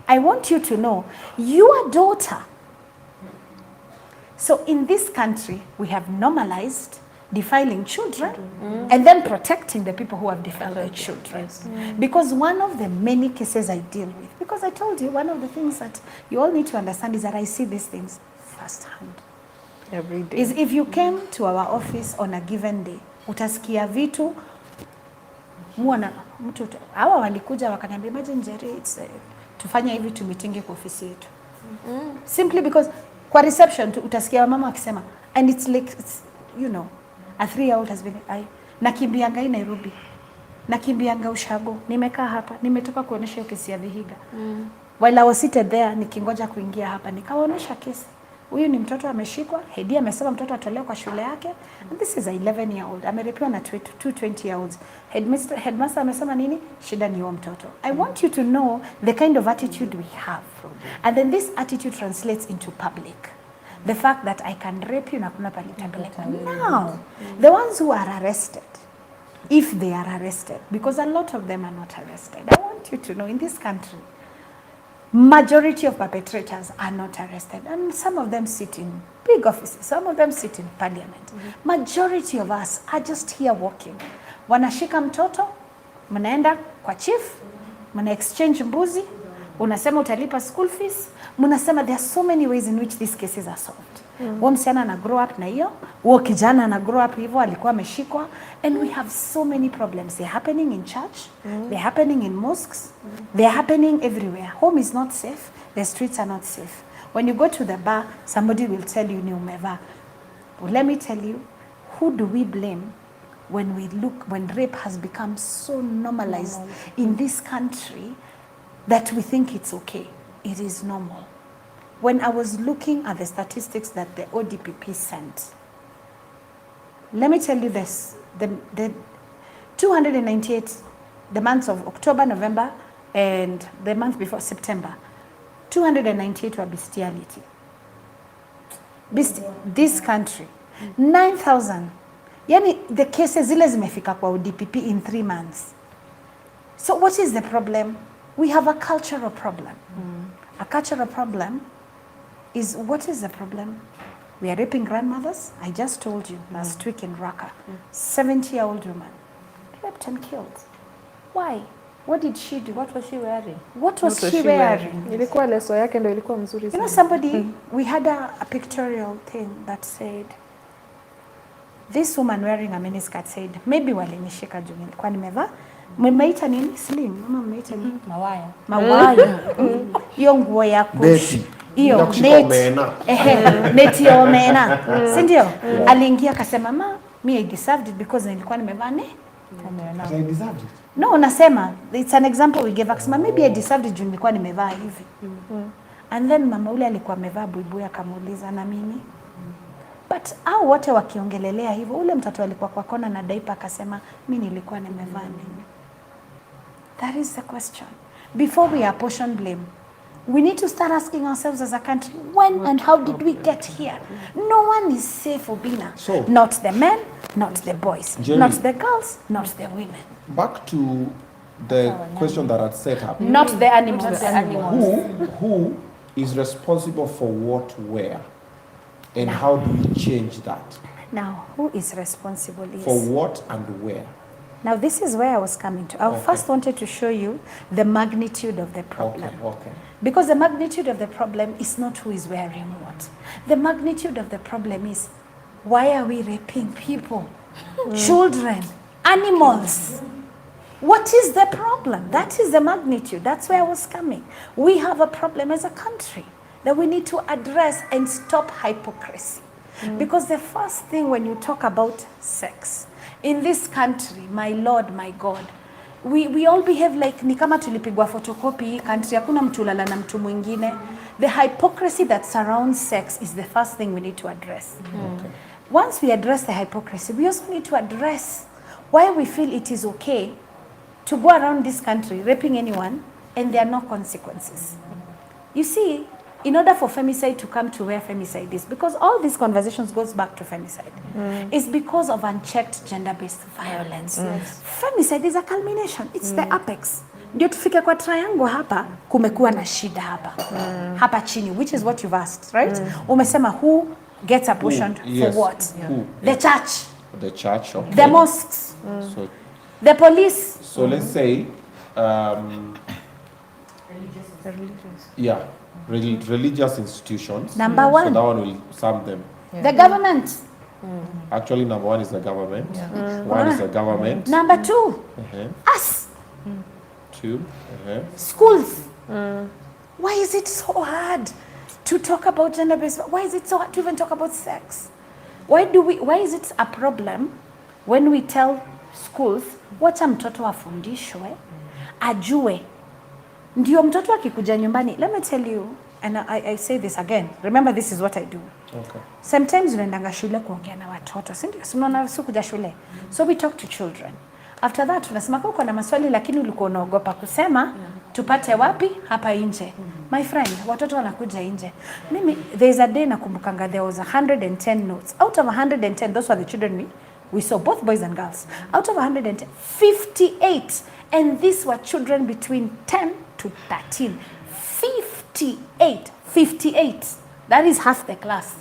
I want you to know, your daughter. So in this country, we have normalized defiling children and then protecting the people who have defiled the children. Because one of the many cases I deal with, because I told you, one of the things that you all need to understand is that I see these things firsthand. Every day. Is if you came to our office on a given day, utasikia vitu, mtu, hawa walikuja wakaniambia, imagine Jerry, tufanya hivi tumitinge kwa ofisi yetu. Simply because kwa reception utasikia mama akisema, and it's like, you know, a 3-year-old has been, nakimbianga hii Nairobi, nakimbianga Ushago, nimekaa hapa, nimetoka kuonesha hiyo kesi ya Vihiga. While I was seated there, nikingoja kuingia hapa, nikawaonesha kesi. Huyu ni mtoto ameshikwa, Hedi amesema mtoto atolewe kwa shule yake, and this is a 11-year-old, amerepiwa na 2 20-year-olds. Headmaster amesema nini? Shida ni huyo mtoto. I want you to know the kind of attitude we have. And then this attitude translates into public. The fact that I can rape you na kuna palitapeleka. Now, the ones who are arrested, if they are arrested, because a lot of them are not arrested, I want you to know in this country, majority of perpetrators are not arrested, and some of them sit in big offices, some of them sit in parliament. Majority of us are just here walking. Wanashika mtoto, mnaenda kwa chief, mna exchange mbuzi, unasema utalipa school fees, mnasema there are so many ways in which these cases are solved. Huo msichana na grow up na hiyo, huo kijana na grow up hivyo, alikuwa ameshikwa, and we have so many problems. They're happening in church, they're happening in mosques, they're happening everywhere. Home is not safe, the streets are not safe. When you go to the bar, somebody will tell you ni umevaa. Well, let me tell you, who do we blame when rape has become so normalized in this country that we think it's okay? It is normal. When I was looking at the statistics that the ODPP sent, let me tell you this, the 298, the months of October, November, and the month before September, 298 were bestiality. This country, 9,000. Yani the cases zile zimefika kwa ODPP in 3 months. So what is the problem? We have a cultural problem. A cultural problem is, what is the problem? We are raping grandmothers. I just told you last week in Raqqa, 70-year-old woman raped and killed. Why? What did she do? What was she wearing? What was she wearing? Ilikuwa leso yake ndio ilikuwa mzuri You sana. know, somebody, we had a pictorial thing that said, this woman wearing a miniskirt said, maybe walinishika juu nilikuwa nimevaa. Mmeita nini? Slim. Mama mmeita nini? Mawaya. Mawaya. Hiyo nguo ya kush. Hiyo neti ya omena. Si ndio? Aliingia akasema, ma, me I deserved it because nilikuwa nimevaa ne? I deserved it. No, nasema, it's an example we gave. Akasema, maybe I deserved it juu nilikuwa nimevaa hivi. And then mama ule alikuwa amevaa buibui akamuuliza na mimi. But au wote wakiongelelea hivyo, ule mtoto alikuwa kwa kona na daipa akasema, mimi nilikuwa nimevaa nini? That is the question. Before we apportion blame, we need to start asking ourselves as a country, when and how did we get here? No one is safe, Obinna. So, not the men, not the boys, Jerry, not the girls, not the women. Back to the question that I'd set up. Not the animals. Not the animals. Who is responsible for what, where? And how do we change that? Now, who is responsible is... For what and where? Now, this is where I was coming to. I first wanted to show you the magnitude of the problem. Okay. Because the magnitude of the problem is not who is wearing what. The magnitude of the problem is, why are we raping people? Children, animals. What is the problem? That is the magnitude. That's where I was coming. We have a problem as a country that we need to address and stop hypocrisy. Because the first thing when you talk about sex, in this country, my Lord, my God, we all behave like ni kama tulipigwa photocopy hii country, hakuna mtu ulala na mtu mwingine. The hypocrisy that surrounds sex is the first thing we need to address. Once we address the hypocrisy, we also need to address why we feel it is okay to go around this country raping anyone and there are no consequences. You see, in order for femicide to come to where femicide is, because all these conversations goes back to femicide, is because of unchecked gender-based violence. Femicide is a culmination, it's the apex. Ndio tufike kwa triangle hapa, kumekuwa na shida hapa. Hapa chini, which is what you've asked, right? Umesema who gets apportioned for what? The church. The church, okay. the mosques, So, the police. so let's say, yeah, religious institutions. Number So one, that one will sum them. the government. Actually, number one is the government. One is the government. Number two, Uh-huh. us, Two. Uh-huh. schools. Why is it so hard to talk about gender-based? Why is it so hard to even talk about sex? Why is it a problem when we tell schools, wacha mtoto afundishwe, ajue. Ndio mtoto akikuja nyumbani, let me tell you, and I say this again, remember this is what I do. Okay. Sometimes unaendanga shule kuongea na watoto, si ndio? Unaona sikuja shule. So we talk to children. After that tunasema kwa uko na maswali lakini ulikuwa unaogopa kusema, tupate wapi? Hapa nje. My friend, watoto wanakuja nje. Mimi there's a day nakumbukanga there was 110 notes. Out of 110, those were the children we saw, both boys and girls. Out of 110, 58, and these were children between 10 to 13. 58, that is half the class,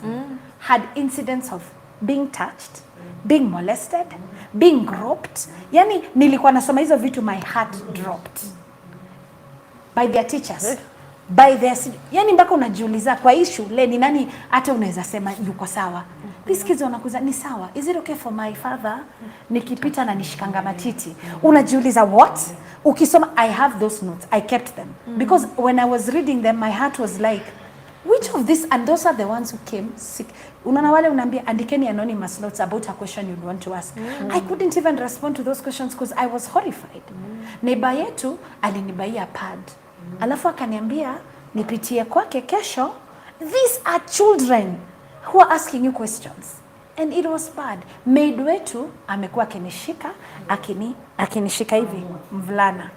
had incidents of being touched, being molested, being groped. Yani nilikuwa nasoma hizo vitu, my heart dropped. By their teachers. By their, yani mpaka unajiuliza kwa hii shule ni nani hata unaweza sema yuko sawa. These kids wanakuza ni sawa. Is it okay for my father nikipita na nishikanga matiti? Unajiuliza what? Ukisoma, I have those notes. I kept them. Because when I was reading them, my heart was like, which of these, and those are the ones who came sick. Unaona wale unaambia andikeni anonymous notes about a question you'd want to ask. I couldn't even respond to those questions because I was horrified. Neighbor yetu alinibaia pad. Alafu akaniambia nipitie kwake kesho. These are children who are asking you questions. And it was bad. Maid wetu amekuwa akinishika hivi mvulana.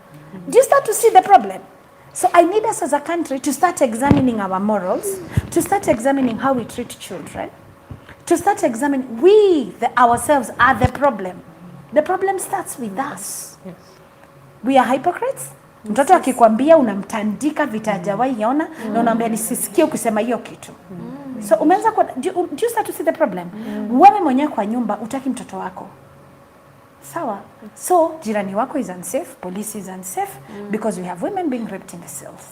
Do you start to see the problem? So I need us as a country to start examining our morals, to start examining how we treat children, to start examining ourselves are the problem. The problem starts with us. Yes. We are hypocrites. Mtoto akikwambia unamtandika vita hajawahi yaona na unaambia nisisikie ukisema hiyo kitu. So umeanza kwa, do you start to see the problem? Wewe mwenyewe kwa nyumba utaki mtoto wako. Sawa. So jirani wako is unsafe, police is unsafe because we have women being raped in the cells.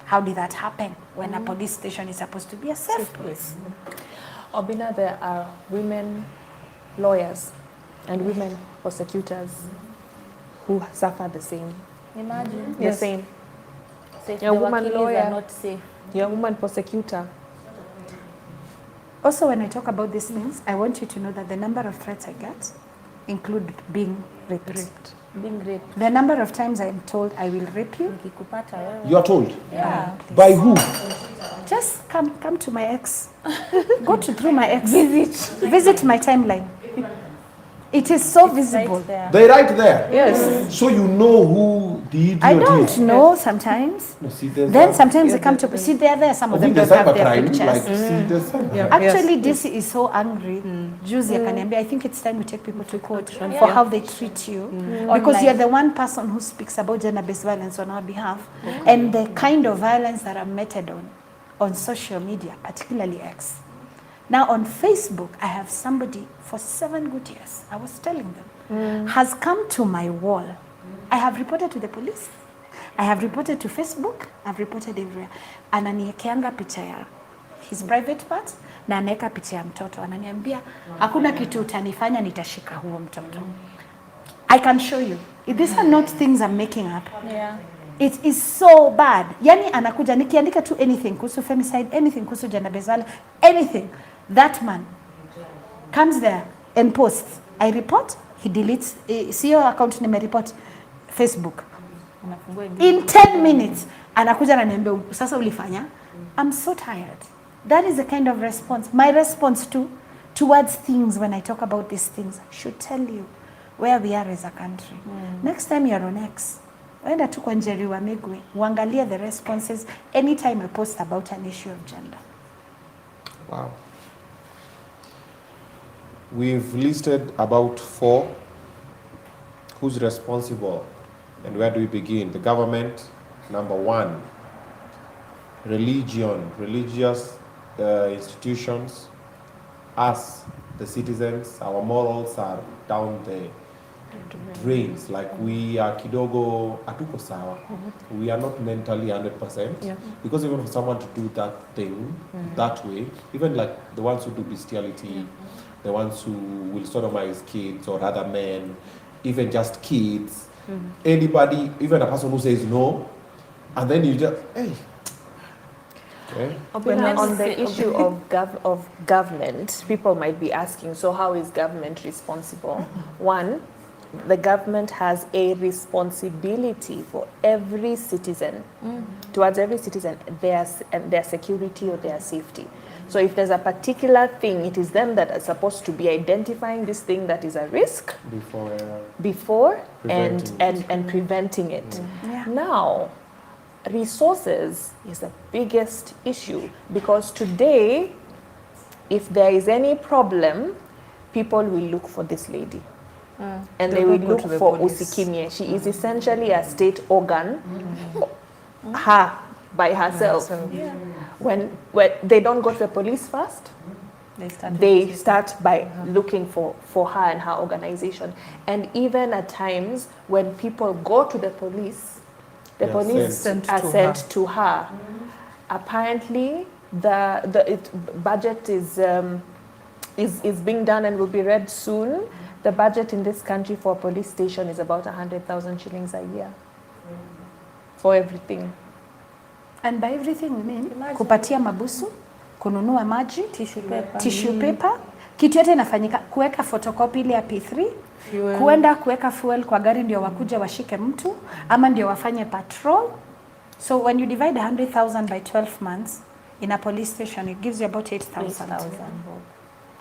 How did that happen when a police station is supposed to be a safe place? Obinna, there are women lawyers and women prosecutors who suffer the same. Imagine. The same. So if Yeah, the woman wakilis lawyer. are not safe. You're a woman prosecutor. Also, when I talk about these things, I want you to know that the number of threats I get include being raped. Being raped. The number of times I am told I will rape you. Nikikupata wewe. You are told? Yeah. By who? Just come to my ex. Go through my ex. Visit my timeline. It is so visible. Right there. They're right there. Yes. So you know who the idiot I don't is. know sometimes. No, see, there's Then a- sometimes they come to see they're there. Some of them With don't the have their cybercrime, pictures. like, see, there's cyber- Yeah. Actually, this is so angry. Juzi akaniambia, I think it's time we take people to court for how they treat you. Because you're the one person who speaks about gender-based violence on our behalf. And the kind of violence that are meted on social media, particularly X. Now on Facebook, I have somebody for 7 good years, I was telling them, has come to my wall. I have reported to the police. I have reported to Facebook. I've reported everywhere. Ananiekeanga picha ya his private part na anaweka picha ya mtoto. Ananiambia hakuna kitu utanifanya, nitashika huo mtoto. I can show you. These are not things I'm making up. Yeah. It is so bad. Yani anakuja nikiandika tu anything kuhusu femicide, anything kuhusu gender based violence, anything. That man comes there and posts. I report, he deletes. See your account nimereport Facebook. Unafungua ingine. In 10 minutes anakuja ananiambia sasa ulifanya. I'm so tired. That is the kind of response. My response towards things when I talk about these things should tell you where we are as a country. Next time you're on X, wenda tu kwa Njeri wa Migwe, uangalie the responses anytime I post about an issue of gender. Wow. We've listed about 4. Who's responsible? And where do we begin? The government, number 1. Religion, religious institutions, us, the citizens, our morals are down the drains. Like we are kidogo atuko sawa. We are not mentally 100%. Because even for someone to do that thing that way, even like the ones who do bestiality, the ones who will sodomize kids or other men, even just kids, anybody, even a person who says no, and then you just, hey. Okay. Obinna, on the issue of government, people might be asking, so how is government responsible? One, the government has a responsibility for every citizen, towards every citizen, their security or their safety. So if there's a particular thing, it is them that are supposed to be identifying this thing that is a risk before and preventing it. Now, resources is the biggest issue, because today, if there is any problem, people will look for this lady. And they will look for Usikimye. She is essentially a state organ, her by herself. When they don't go to the police first, they start by looking for her and her organization. And even at times when people go to the police, the police are sent to her. Apparently, the budget is being done and will be read soon. The budget in this country for a police station is about 100,000 shillings a year for everything. And by everything we mean kupatia mabusu, kununua maji, tissue paper, kitu yote inafanyika, kuweka photocopy ile ya P3, kuenda kuweka fuel kwa gari ndio wakuja washike mtu ama ndio wafanye patrol. So when you divide 100,000 by 12 months in a police station, it gives you about 8,000.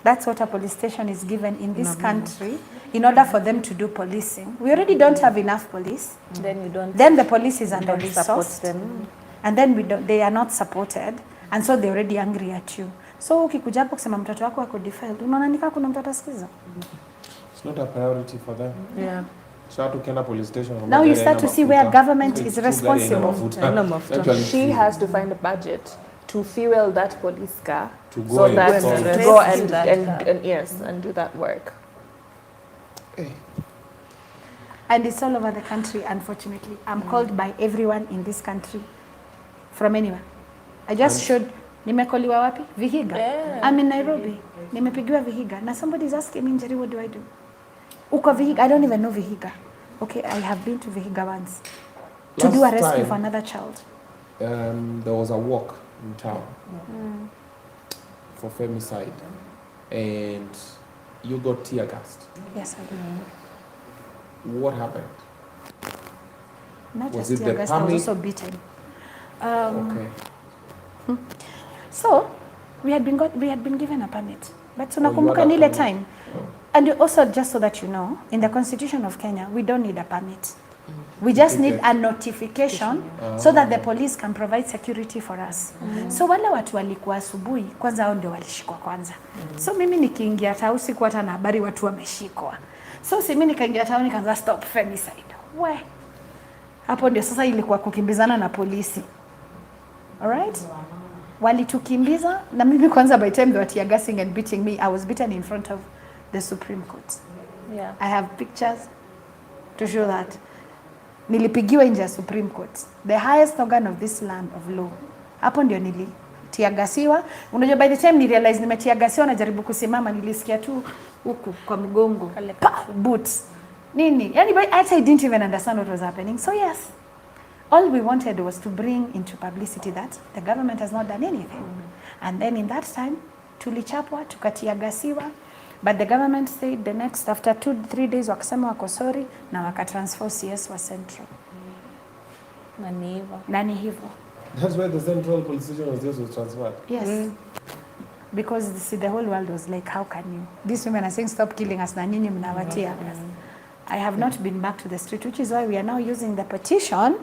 That's what a police station is given in this country in order for them to do policing. We already don't have enough police. Then the police is under-resourced. And then they are not supported. And so they're already angry at you. So ukikuja hapo kusema mtoto wako ako defiled, unaona nika kuna mtoto asikiza. It's not a priority for them. Yeah. So to Kenya police station. Now you start to see where government is responsible. She has to find a budget to fuel that police car to go so that go and do that work. And it's all over the country, unfortunately. I'm called by everyone in this country from anywhere. I just showed, nimekoliwa wapi? Vihiga. I'm in Nairobi. Nimepigiwa Vihiga. Now somebody is asking me, Njeri, what do I do? Uko Vihiga? I don't even know Vihiga. Okay, I have been to Vihiga once to do a rescue for another child. There was a walk in town for femicide, and you got tear gassed. Yes, I did. What happened? Not Was just it tear the gas, I was panic? also beaten. Okay. So we had been given a permit, but you had tunakumbuka a ni ile permit? time. And also, just so that you know, in the Constitution of Kenya, we don't need a permit. We just need a notification so that the police can provide security for us. So wale watu walikuwa asubuhi, kwanza hao ndio walishikwa kwanza. So mimi nikiingia tao sikuwa hata na habari watu wameshikwa. So mimi nikaingia tao nikaanza stop femicide. We. Hapo ndio sasa ilikuwa kukimbizana na polisi. Alright? Walitukimbiza na mimi kwanza, by the time they were tear gassing and beating me, I was beaten in front of the Supreme Court. Yeah. I have pictures to show that. Nilipigiwa nje ya Supreme Court, the highest organ of this land of law. Hapo ndio nilitiagasiwa. Unajua, by the time ni realize nimetiagasiwa, najaribu kusimama, nilisikia tu huku kwa mgongo boots nini. Yani I didn't even understand what was happening. So yes, all we wanted was to bring into publicity that the government has not done anything. And then in that time tulichapwa, tukatiagasiwa. But the government said the next, after 2-3 days, wakasema wako sorry na wakatransfer CS wa Central. Nani hivyo. That's where the Central Police Station was transferred. Yes. Because the whole world was like, how can you? These women are saying stop killing us, na nini mnawatia. I have not been back to the street, which is why we are now using the petition,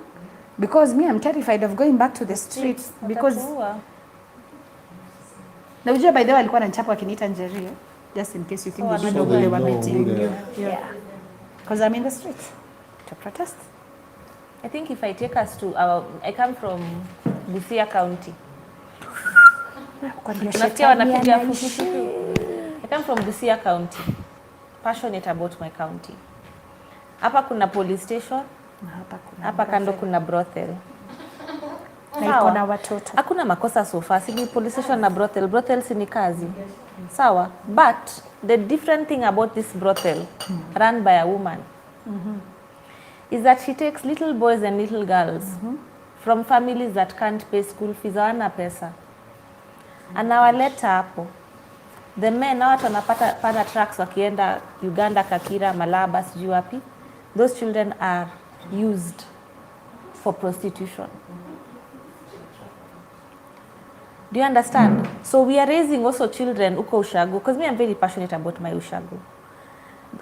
because me, I'm terrified of going back to the streets because na ujua by the way alikuwa ananichapa akiniita Njeri. Just in case you think we don't know who they were meeting. Yeah. Because I'm in the streets to protest. I think if I take us to I come from Busia County. Unasikia wanapiga fufufu. come from Busia County. Passionate about my county. Hapa kuna police station. Hapa kando kuna brothel. Na iko na watoto. Hakuna makosa so far. Sigi police station na brothel. Brothel si ni kazi. Sawa. But the different thing about this brothel run by a woman is that she takes little boys and little girls from families that can't pay school fees, hawana pesa. Anawaleta hapo. The men na watu wanapata trucks wakienda Uganda, Kakira, Malaba, sijui wapi. Those children are used for prostitution. Do you understand? So we are raising also children uko ushago, because me I'm very passionate about my ushago.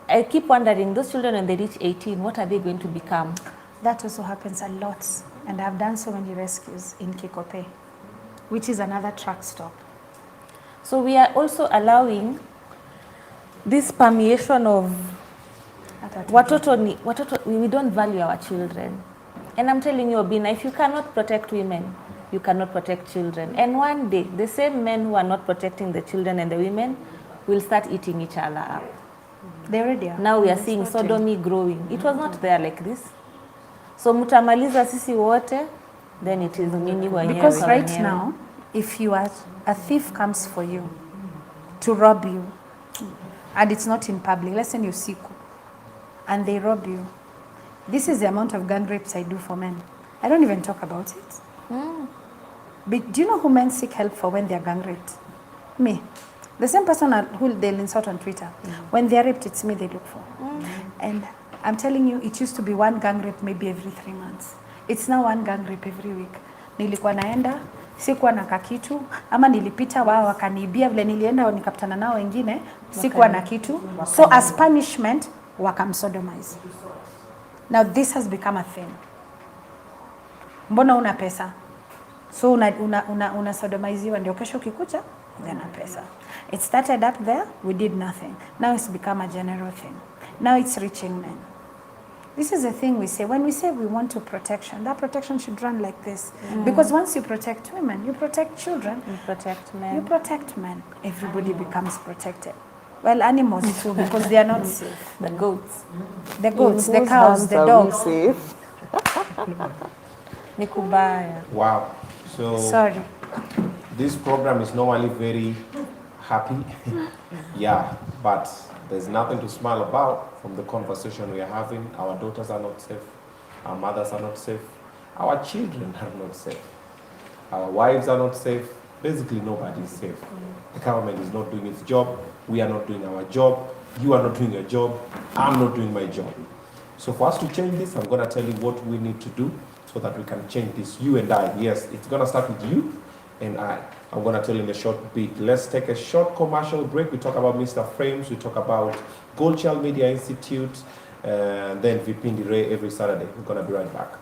I keep wondering, those children when they reach 18, what are they going to become? That also happens a lot, and I've done so many rescues in Kikope, which is another truck stop. So we are also allowing this permeation of watoto, we don't value our children. And I'm telling you, Obinna, if you cannot protect women, you cannot protect children. And one day, the same men who are not protecting the children and the women will start eating each other up. They already are. Now we are seeing sodomy growing. It was not there like this. So mutamaliza sisi wote, then it is nini wenyewe. Because right now, if you are, a thief comes for you to rob you, and it's not in public, let's say in usiku, and they rob you. This is the amount of gang rapes I do for men. I don't even talk about it. But do you know who men seek help for when they are gang raped? Me. The same person who they'll insult on Twitter. When they are raped, it's me they look for. And I'm telling you, it used to be one gang rape maybe every 3 months. It's now one gang rape every week. Nilikuwa naenda, sikuwa na kakitu, ama nilipita wao wakaniibia, vile nilienda nikapatana nao wengine, sikuwa na kitu. So as punishment, wakamsodomize. Now this has become a thing. Mbona una pesa? So una sodomiziwa ndio kesho ukikuja una pesa. It started up there, we did nothing. Now it's become a general thing. Now it's reaching men. This is the thing we say. When we say we want to protection, that protection should run like this. Because once you protect women, you protect children. You protect men. You protect men. Everybody becomes protected. Well, animals too, because they are not safe. The goats. The goats, the cows, the dogs. Safe. Nikubaya. Wow. So Sorry. this program is normally very happy. Yeah, but there's nothing to smile about from the conversation we are having. Our daughters are not safe. Our mothers are not safe. Our children are not safe. Our wives are not safe. Basically, nobody is safe. The government is not doing its job. We are not doing our job. You are not doing your job. I'm not doing my job. So for us to change this, I'm going to tell you what we need to do so that we can change this. You and I. Yes, it's going to start with you and I. I'm going to tell you in a short bit. Let's take a short commercial break. We talk about Mr. Frames. We talk about Goldchild Media Institute. And then Vipindi Ray every Saturday. We're going to be right back.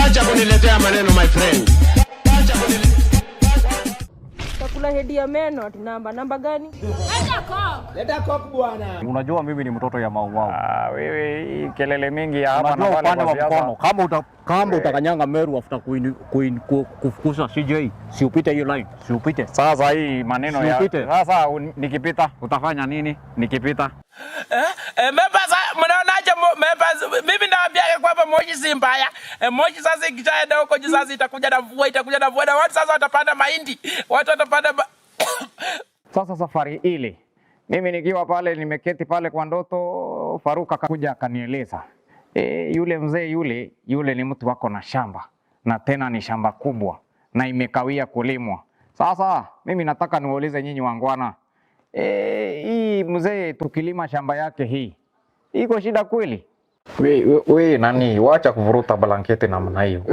Acha kuniletea maneno my friend. Chakula hedi ya meno ati namba gani? Leta coke bwana. Unajua mimi ni mtoto ya mauau. Wewe hii kelele mingi ya hapa na pale kwa mkono. Kama utakanyanga Meru after kufukuza CJ, si upite hiyo line. Si upite. Sasa hii maneno ya sasa nikipita utafanya nini? Nikipita Members, mnaonaje members? Mimi naambia kwamba moshi si mbaya. Moshi sasa ikishaenda huko juu sasa itakuja na mvua na watu sasa watapanda mahindi. Watu watapanda Sasa safari ile mimi nikiwa pale nimeketi pale kwa ndoto, Faruka akakuja akanieleza, yule mzee yule ni mtu wako na shamba, na tena ni shamba kubwa na imekawia kulimwa. Sasa mimi nataka niulize nyinyi wangwana, hii mzee tukilima shamba yake hii iko shida kweli? We nani, wacha kuvuruta blanketi namna hiyo.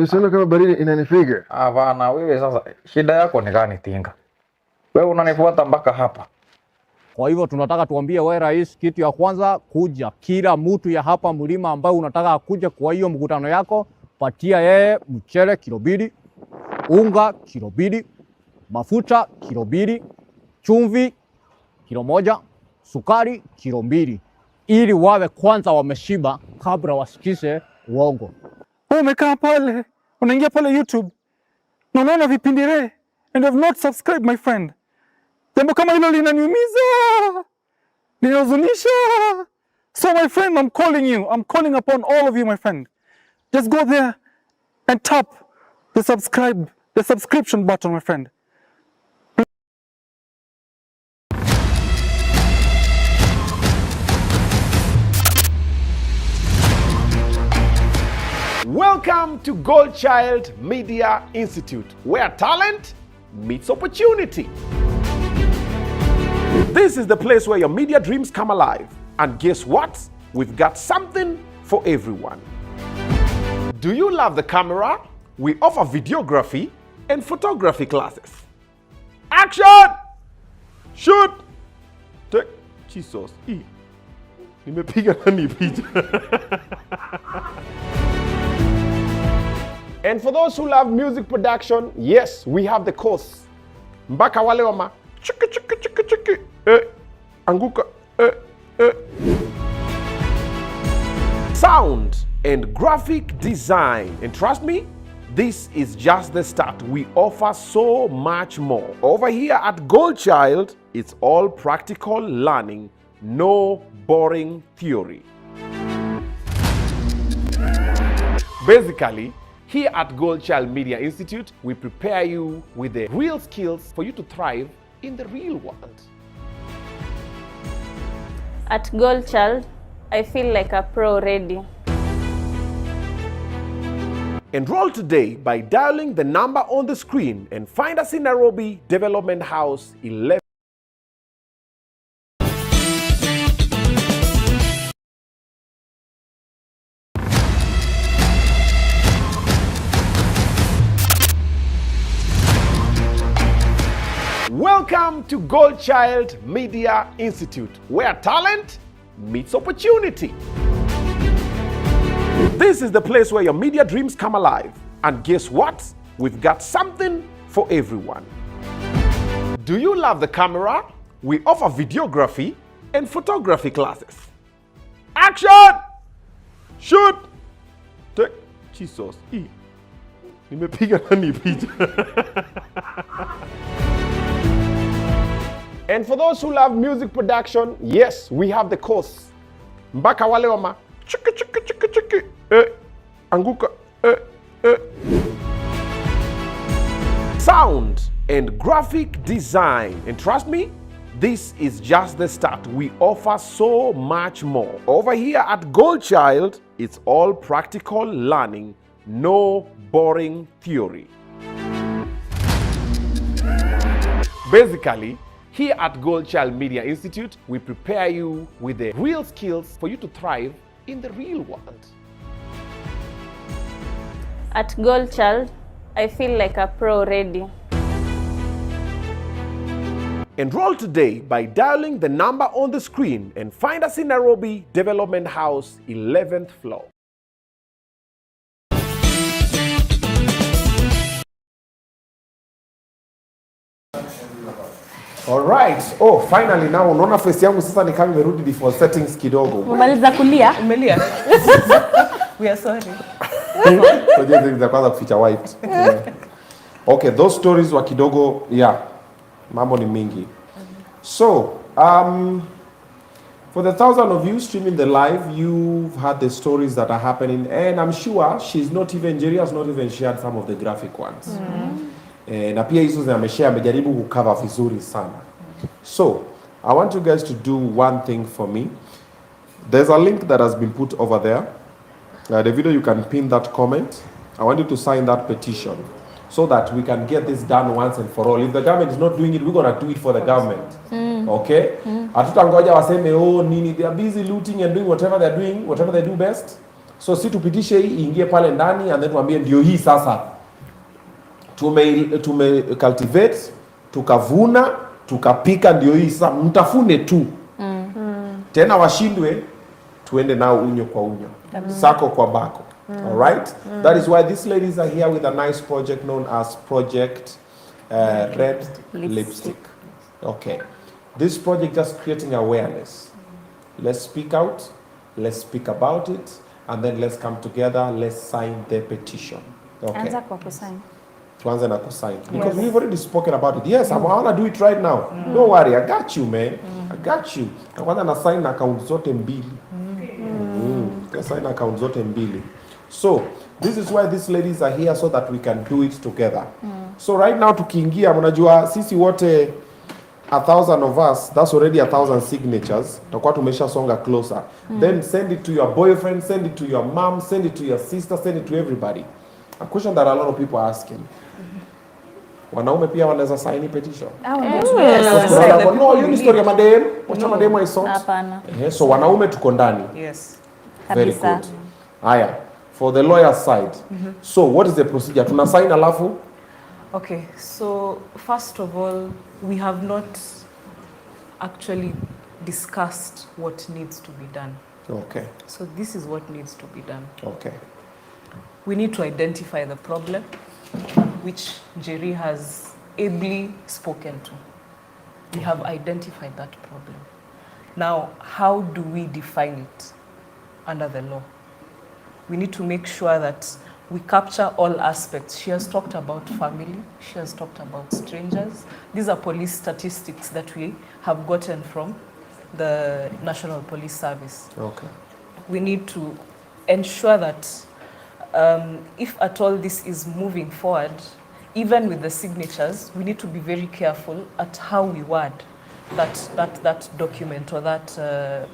Sio kama baridi inanifiga. Hapana, wewe sasa shida yako ni gani Tinga? Wewe unanifuata mpaka hapa. Kwa hivyo tunataka tuambie wewe rais, kitu ya kwanza kuja kila mtu ya hapa mlima ambaye unataka kuja kwa hiyo mkutano yako, patia yeye mchele kilo 2, unga kilo 2, mafuta kilo 2, chumvi kilo 1, sukari kilo 2, ili wawe kwanza wameshiba kabla wasikise uongo. Wewe umekaa pale, unaingia pale YouTube na unaona vipindi and have not subscribed my friend. Jambo kama hilo linaniumiza, linahuzunisha. So my friend, I'm calling upon all of you, my friend. Just go there and tap the subscription button, my friend. Welcome to Goldchild Media Institute, where talent meets opportunity. This is the place where your media dreams come alive. And guess what? We've got something for everyone. Do you love the camera? We offer videography and photography classes. Action! Shoot! Take. Jesus. Nimepiga nani picha. And for those who love music production, yes, we have the course. Mpaka wale wama chiki anguka sound and graphic design. And trust me, this is just the start. We offer so much more. Over here at Goldchild, it's all practical learning, no boring theory. Basically, here at Goldchild Media Institute, we prepare you with the real skills for you to thrive in the real world. At Goldchild, I feel like a pro already. Enroll today by dialing the number on the screen and find us in Nairobi, Development House 11. Welcome to Goldchild Media Institute, where talent meets opportunity. This is the place where your media dreams come alive. And guess what? We've got something for everyone. Do you love the camera? We offer videography and photography classes. Action! Shoot! Take. Jesus. Nimepiga nani picha. And for those who love music production, yes, we have the course. Mpaka wale wama chiki anguka sound and graphic design. And trust me, this is just the start. We offer so much more. Over here at Goldchild, it's all practical learning, no boring theory. Basically, here at Goldchild Media Institute, we prepare you with the real skills for you to thrive in the real world. At Goldchild, I feel like a pro already. Enroll today by dialing the number on the screen and find us in Nairobi, Development House, 11th floor. All right. Oh, finally now unaona face yangu sasa ni kama imerudi default settings kidogo. Umaliza kulia? Umelia? We are sorry. So things za kwanza kuficha white. Yeah. Okay, those stories wa kidogo, yeah. Mambo ni mingi. So, For the 1,000 of you streaming the live, you've heard the stories that are happening, and I'm sure Jerry has not even shared some of the graphic ones. Na pia hizo ameshare, amejaribu kucover vizuri sana. So, I want you guys to do one thing for me. There's a link that has been put over there. The video, you can pin that comment. I want you to sign that petition so that we can get this done once and for all. If the government is not doing it, we're going to do it for the government. Okay? Hatutangoja waseme, oh, nini, they are busy looting and doing whatever they're doing, whatever they do best. So si tupitishe hii, ingie pale ndani, and then tuambie ndio hii sasa. Tume cultivate, tukavuna, tukapika, ndio hii sasa. Mtafune tu. Tena washindwe, tuende nao unyo kwa unyo. Sako kwa bako. All right? That is why these ladies are here with a nice project known as Project Red Lipstick. Okay. This project just creating awareness. Let's speak out, let's speak about it, and then let's come together, let's sign the petition. Okay. Anza kwa kusign. Tuanze na kusign. Because we've already spoken about it. Yes, I want to do it right now. Don't worry, I got you, man. I got you. I want to sign account zote mbili. Sign account zote mbili. So, this is why these ladies are here, so that we can do it together. So right now tukiingia, mnajua sisi wote 1,000 of us, that's already 1,000 signatures. Tutakuwa tumeshasonga closer. Then send it to your boyfriend, send it to your mom, send it to your sister, send it to everybody. A question that a lot of people are asking. Wanaume pia wanaweza sign petition? No, hiyo ni story ya madem. Wacha madem waisort. Hapana. So wanaume tuko ndani. Yes. Very good. Haya, for the lawyer side. So what is the procedure? Tuna sign alafu? Okay, so first of all, we have not actually discussed what needs to be done. Okay. So this is what needs to be done. Okay. We need to identify the problem, which Jerry has ably spoken to. We have identified that problem. Now, how do we define it under the law? We need to make sure that we capture all aspects. She has talked about family. She has talked about strangers. These are police statistics that we have gotten from the National Police Service. Okay. We need to ensure that if at all this is moving forward, even with the signatures, we need to be very careful at how we word that document or that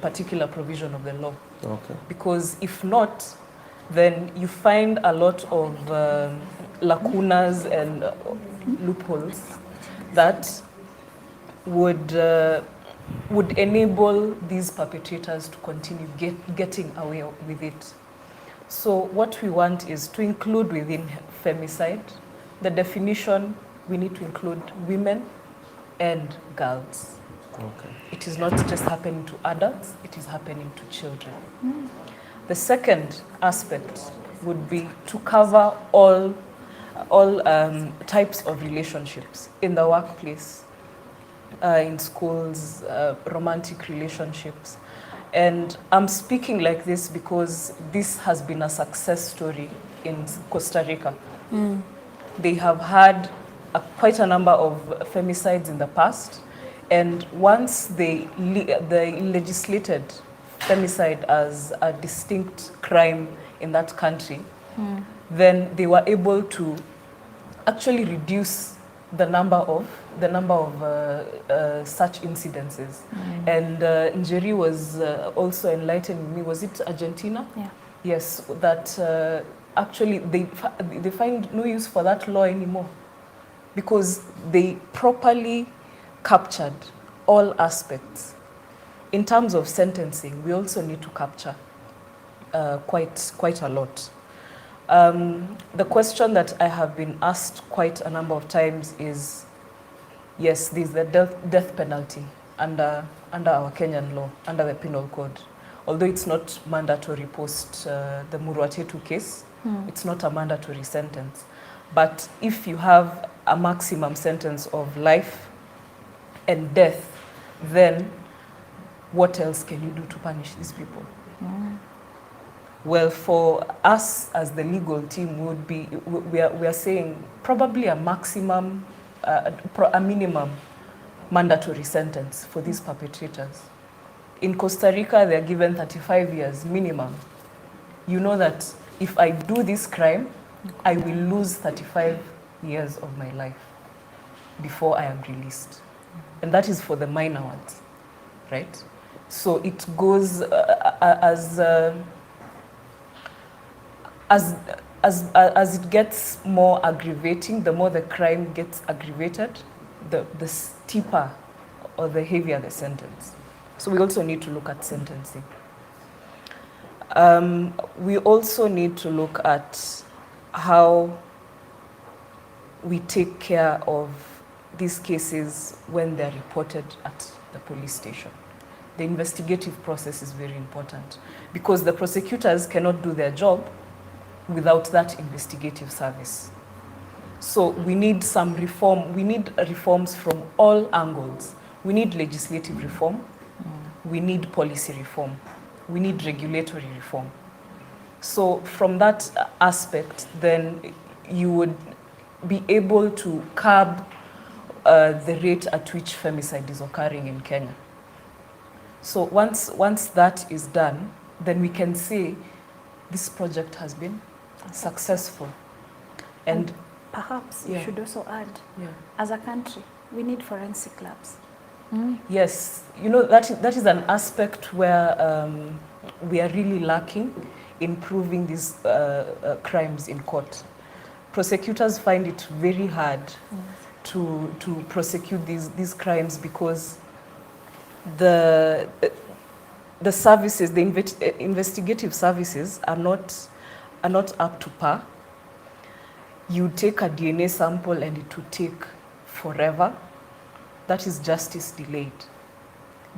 particular provision of the law. Okay. Because if not, then you find a lot of lacunas and loopholes that would enable these perpetrators to continue getting away with it. So what we want is to include within femicide, the definition, we need to include women and girls. Okay. It is not just happening to adults, it is happening to children. The second aspect would be to cover all types of relationships in the workplace, in schools, romantic relationships. And I'm speaking like this because this has been a success story in Costa Rica. They have had quite a number of femicides in the past, and once they legislated femicide as a distinct crime in that country, then they were able to actually reduce the number of such incidences. And Njeri was also enlightening me. Was it Argentina? Yeah. Yes, that actually they find no use for that law anymore because they properly captured all aspects. In terms of sentencing, we also need to capture quite a lot. The question that I have been asked quite a number of times is, yes, there's the death penalty under our Kenyan law, under the Penal Code. Although it's not mandatory post the Murwatetu case, it's not a mandatory sentence. But if you have a maximum sentence of life and death, then what else can you do to punish these people? Well, for us as the legal team, we are saying probably a maximum, a minimum mandatory sentence for these perpetrators. In Costa Rica, they're given 35 years minimum. You know that if I do this crime, I will lose 35 years of my life before I am released. And that is for the minor ones, right? So it goes as it gets more aggravating, the more the crime gets aggravated, the steeper or the heavier the sentence. So we also need to look at sentencing. We also need to look at how we take care of these cases when they're reported at the police station. The investigative process is very important because the prosecutors cannot do their job without that investigative service. So we need some reform. We need reforms from all angles. We need legislative reform. We need policy reform. We need regulatory reform. So from that aspect, then you would be able to curb the rate at which femicide is occurring in Kenya. So once that is done, then we can say this project has been successful. And perhaps you should also add, as a country, we need forensic labs. Yes, you know, that is an aspect where we are really lacking in proving these crimes in court. Prosecutors find it very hard to prosecute these crimes because the services, the investigative services are not up to par. You take a DNA sample and it will take forever. That is justice delayed.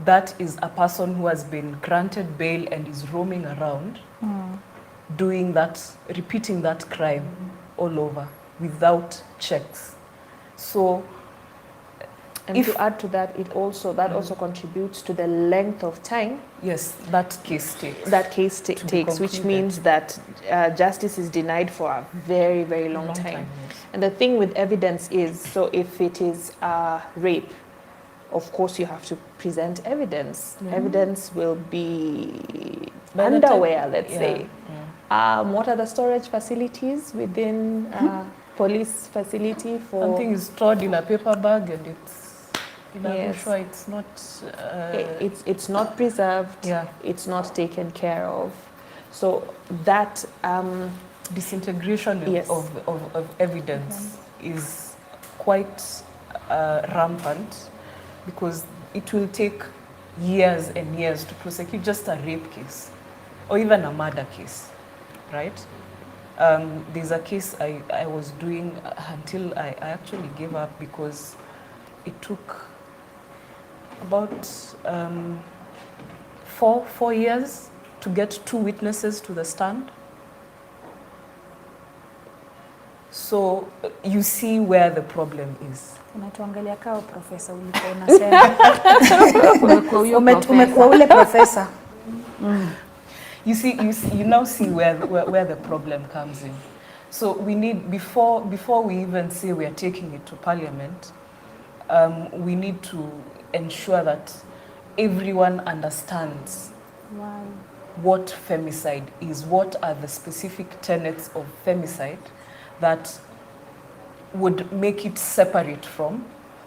That is a person who has been granted bail and is roaming around doing that, repeating that crime all over without checks. So, and to add to that, that also contributes to the length of time. Yes, that case takes. That case takes, which means that justice is denied for a very, very long time. Yes. And the thing with evidence is, so if it is rape, of course you have to present evidence. Evidence will be underwear, let's say. What are the storage facilities within police facility for? Something is stored in a paper bag and it's it's not. It's not preserved. It's not taken care of. So that disintegration of evidence is quite rampant because it will take years and years to prosecute just a rape case or even a murder case, right? There's a case I was doing until I actually gave up because it took about 4 years to get 2 witnesses to the stand. So you see where the problem is. Unatuangalia kao profesa ulipo unasema. Umekuwa ule profesa. You now see where the problem comes in. So we need, before we even say we are taking it to parliament, we need to ensure that everyone understands what femicide is, what are the specific tenets of femicide that would make it separate from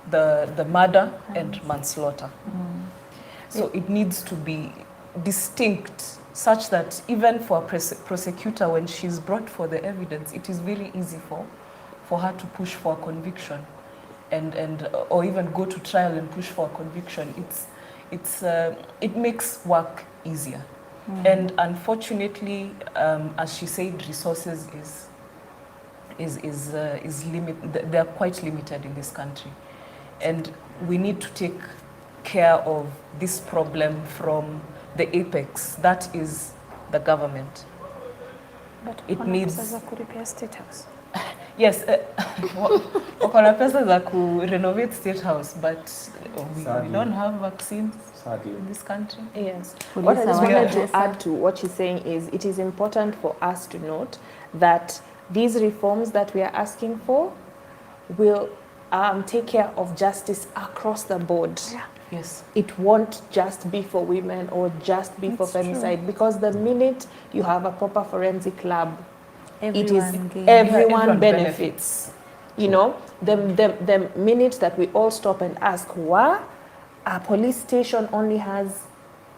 the murder and manslaughter. So it needs to be distinct such that even for a prosecutor, when she's brought for the evidence, it is very easy for her to push for a conviction or even go to trial and push for a conviction. It makes work easier. And unfortunately, as she said, resources is limited. They're quite limited in this country, and we need to take care of this problem from the apex. That is the government. But it needs pesa za kuripia state house. Yes, wakona pesa za ku renovate state house, but we don't have vaccines in this country. Yes. What I just wanted to add to what she's saying is it is important for us to note that these reforms that we are asking for will take care of justice across the board. Yes. It won't just be for women or just be for femicide, because the minute you have a proper forensic lab, everyone benefits. You know, the minute that we all stop and ask, why a police station only has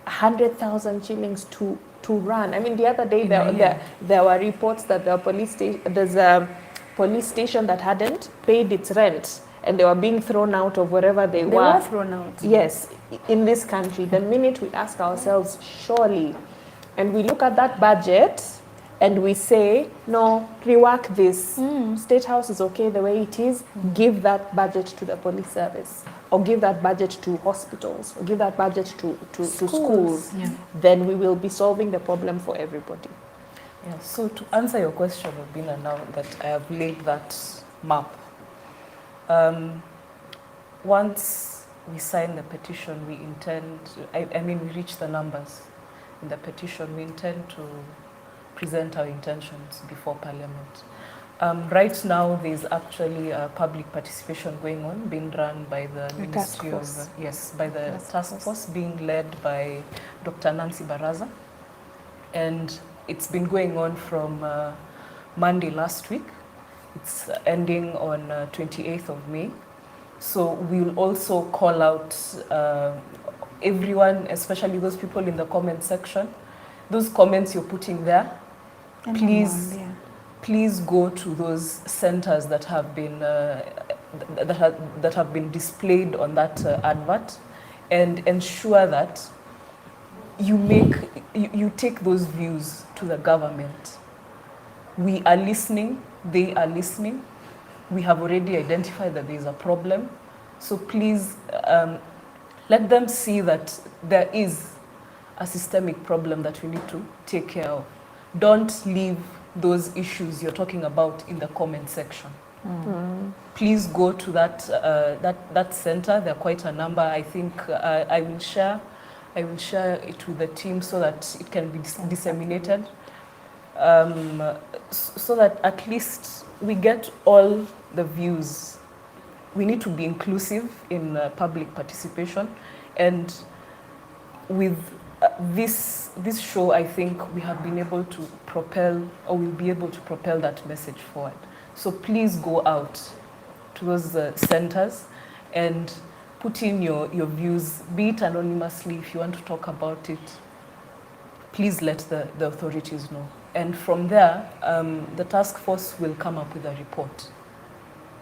100,000 shillings to run. I mean, the other day there were reports that there's a police station that hadn't paid its rent, and they were being thrown out of wherever they were. They were thrown out. Yes, in this country. The minute we ask ourselves, surely, and we look at that budget and we say, no, rework this. State House is okay the way it is. Give that budget to the police service, or give that budget to hospitals, or give that budget to schools. Yeah. Then we will be solving the problem for everybody. Yeah. So to answer your question, Obinna, now that I have laid that map, once we sign the petition, we intend, I mean, we reach the numbers in the petition, we intend to present our intentions before Parliament. Right now, there's actually a public participation going on, being run by the Ministry of, by the task force being led by Dr. Nancy Baraza. And it's been going on from Monday last week. It's ending on 28th of May. So we'll also call out everyone, especially those people in the comment section. Those comments you're putting there, please go to those centers that have been that have been displayed on that advert, and ensure that you take those views to the government. We are listening, they are listening. We have already identified that there is a problem. So please let them see that there is a systemic problem that we need to take care of. Don't leave those issues you're talking about in the comment section. Please go to that center. There are quite a number. I think I will share it with the team so that it can be disseminated, so that at least we get all the views. We need to be inclusive in public participation, and with this show, I think we have been able to propel, or will be able to propel that message forward. So please go out to those centers and put in your views, be it anonymously. If you want to talk about it, please let the authorities know. And from there, the task force will come up with a report.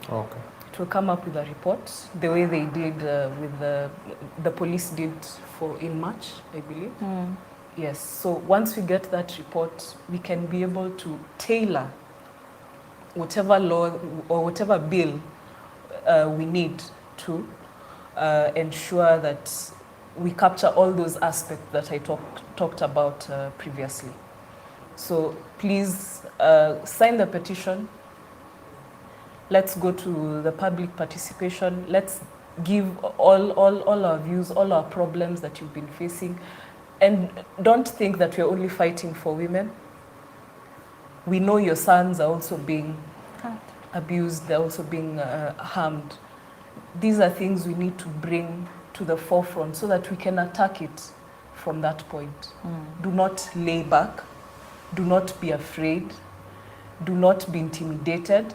Okay. It will come up with a report, the way they did with the police did in March, I believe. Yes, so once we get that report, we can be able to tailor whatever law or whatever bill we need to ensure that we capture all those aspects that I talked about previously. So please sign the petition. Let's go to the public participation. Let's give all our views, all our problems that you've been facing. And don't think that we're only fighting for women. We know your sons are also being abused, they're also being harmed. These are things we need to bring to the forefront so that we can attack it from that point. Do not lay back. Do not be afraid. Do not be intimidated.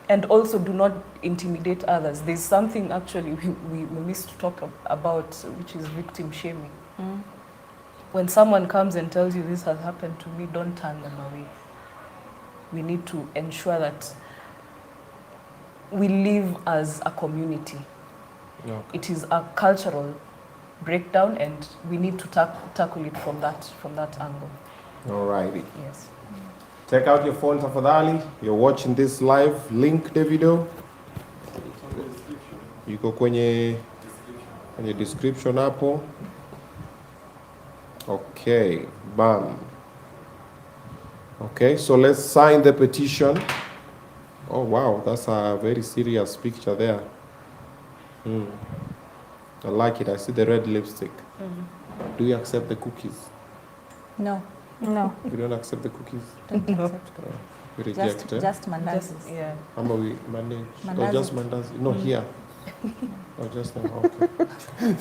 And also do not intimidate others. There's something actually we missed to talk about, which is victim shaming. When someone comes and tells you this has happened to me, don't turn them away. We need to ensure that we live as a community. Okay. It is a cultural breakdown, and we need to tackle it from that angle. All righty. Yes. Take out your phone tafadhali. You're watching this live. Link the video. Iko kwenye description hapo. Okay, bam. Okay, so let's sign the petition. Oh wow, that's a very serious picture there. I like it. I see the red lipstick. Do you accept the cookies? No. You don't accept the cookies? Don't accept. We reject, Just mandazis. Yeah. Ama we manage. Or Mandazi. just mandazi. No, here. Oh, just now. Okay.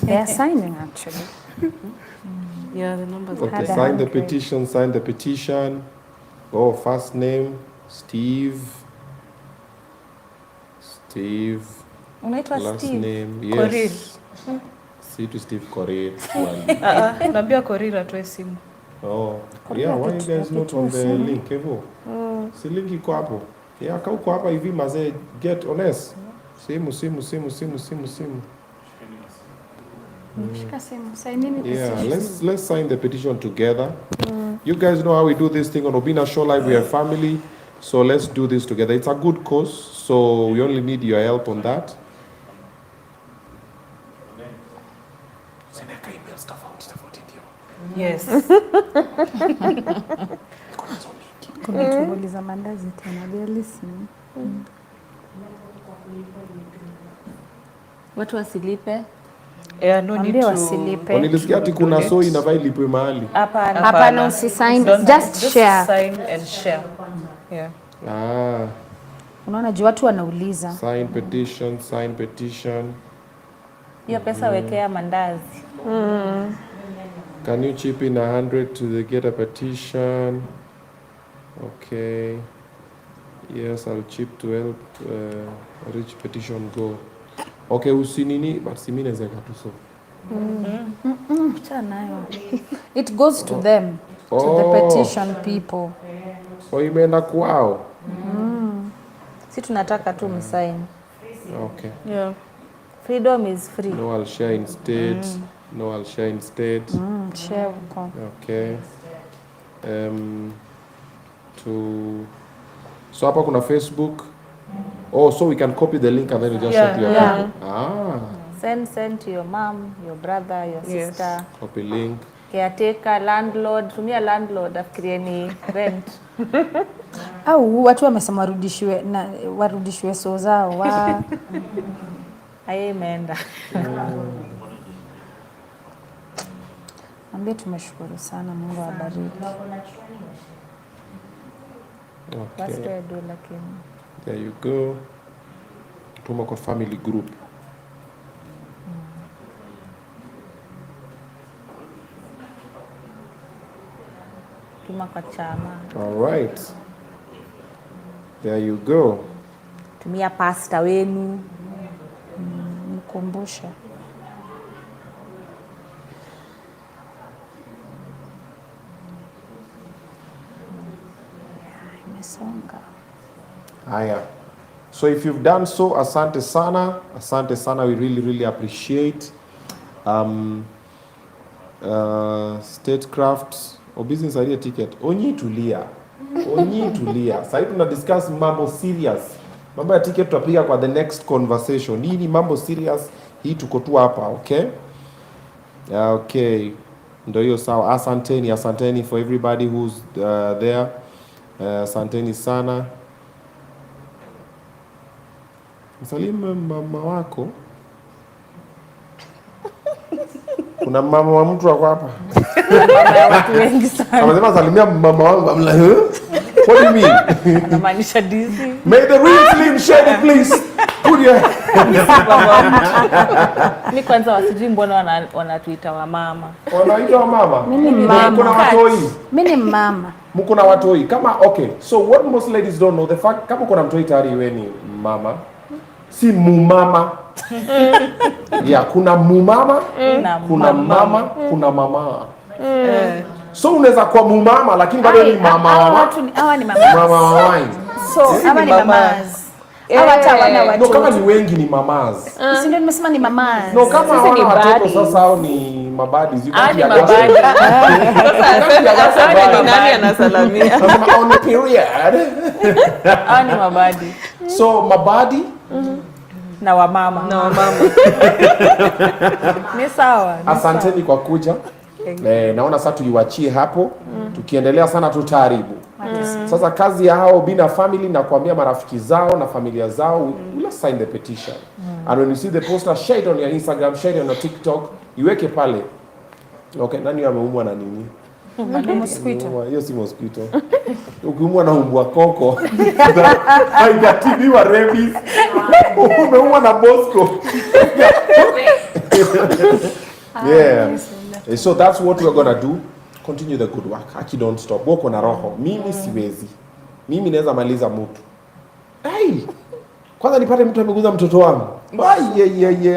They are signing actually. Yeah, the numbers. Okay, sign the petition, sign the petition. Oh, first name, Steve. Steve. Unaitwa Last Steve? name, yes. Korir. See to Steve Korir. Naambia Korir atoe simu. Oh, yeah, why you guys not on the link, Evo? Si link iko hapo. Yeah, kama uko hapa hivi mazee, get honest. Simu. Yeah, let's sign the petition together. You guys know how we do this thing on Obinna Show Live. We are family, so let's do this together. It's a good cause, so we only need your help on that. Yes. Kuna tumboli za mandazi tena, they are listening. Watu wasilipe. Yeah, no need to wasilipe. Nilisikia ati kuna so inafaa ilipwe mahali. Hapana, usisign, just share. Sign and share. Yeah. Unaona juu watu wanauliza. Sign petition. Hiyo pesa wekea mandazi. Can you chip in 100 to get a petition? Okay. Yes, I'll chip to help reach petition goal. Okay, usinini, but simine zeka tu so. It goes to them, to the petition people. Imeenda kwao. Si tunataka tu msign. Okay. Yeah. Freedom is free. No, I'll share instead. Share uko. Okay. So hapa kuna Facebook. Oh, so we can copy the link and then you just share to your friend. Send to your mom, your brother, your sister. Copy link. Caretaker, landlord. Tumia landlord afikirie ni rent. Au watu wamesema warudishwe so zao Aye imeenda. Ambie tumeshukuru sana, Mungu awabariki. Okay. There you go. Tuma kwa family group. Tuma kwa chama. All right. There you go. Tumia pasta wenu. Mkumbusha. Haya. So if you've done so, asante sana. We really appreciate. Statecraft or business idea ticket. Onyi tulia. Sasa tuna discuss mambo serious. Mambo ya ticket tutapiga kwa the next conversation. Hii ni mambo serious. Hii tuko tu hapa, okay? Okay. Ndio hiyo sawa. Asanteni for everybody who's there. Asanteni sana. Msalimu mama wako. Kuna mama wa mtu wako hapa. Mama ya watu wengi sana. Anasema salimia mama wangu. I'm like, what do you mean? Anamaanisha DC. May the real Slim Shady please put your Mimi kwanza wasijui mbona wanatuita wa mama. Wanaita wa mama? Mimi ni mama. Kuna watoi. Mimi ni mama. Mko na watoi. Kama okay. So what most ladies don't know, the fact kama kuna mtoi tayari wewe ni mama. Si mumama. Yeah, kuna mumama, kuna mama, kuna mama. So unaweza kuwa mumama lakini bado ni mama. Hawa ni mama. Mama wine. So hawa ni mamas. Hawa hata wana watoto. No, kama ni wengi ni mamas. Si ndio nimesema ni mamas. No, kama hawana watoto sasa hao ni mabadis. You can't be mabadi. Sasa ni nani anasalamia? Sasa on a period. Hao ni mabadi. So mabadi na wamama. Ni sawa. Asanteni kwa kuja. Naona sasa tuiwachie hapo. Tukiendelea sana tutaharibu. Sasa kazi ya hao Obinna family na kuambia marafiki zao na familia zao, let's sign the petition. And when you see the poster, share it on your Instagram, share it on your TikTok, iweke pale. Okay, nani ameumwa na nini? Mosquito. Hiyo si mosquito. Ukiumwa na umbwa koko haijatibiwa rabies. Umeumwa na Bosco. Yeah. So that's what we're gonna do. Continue the good work. Aki don't stop. Woko na roho. Mimi siwezi. Mimi naweza maliza mtu. Hey! Kwanza nipate mtu ameguza mtoto wangu.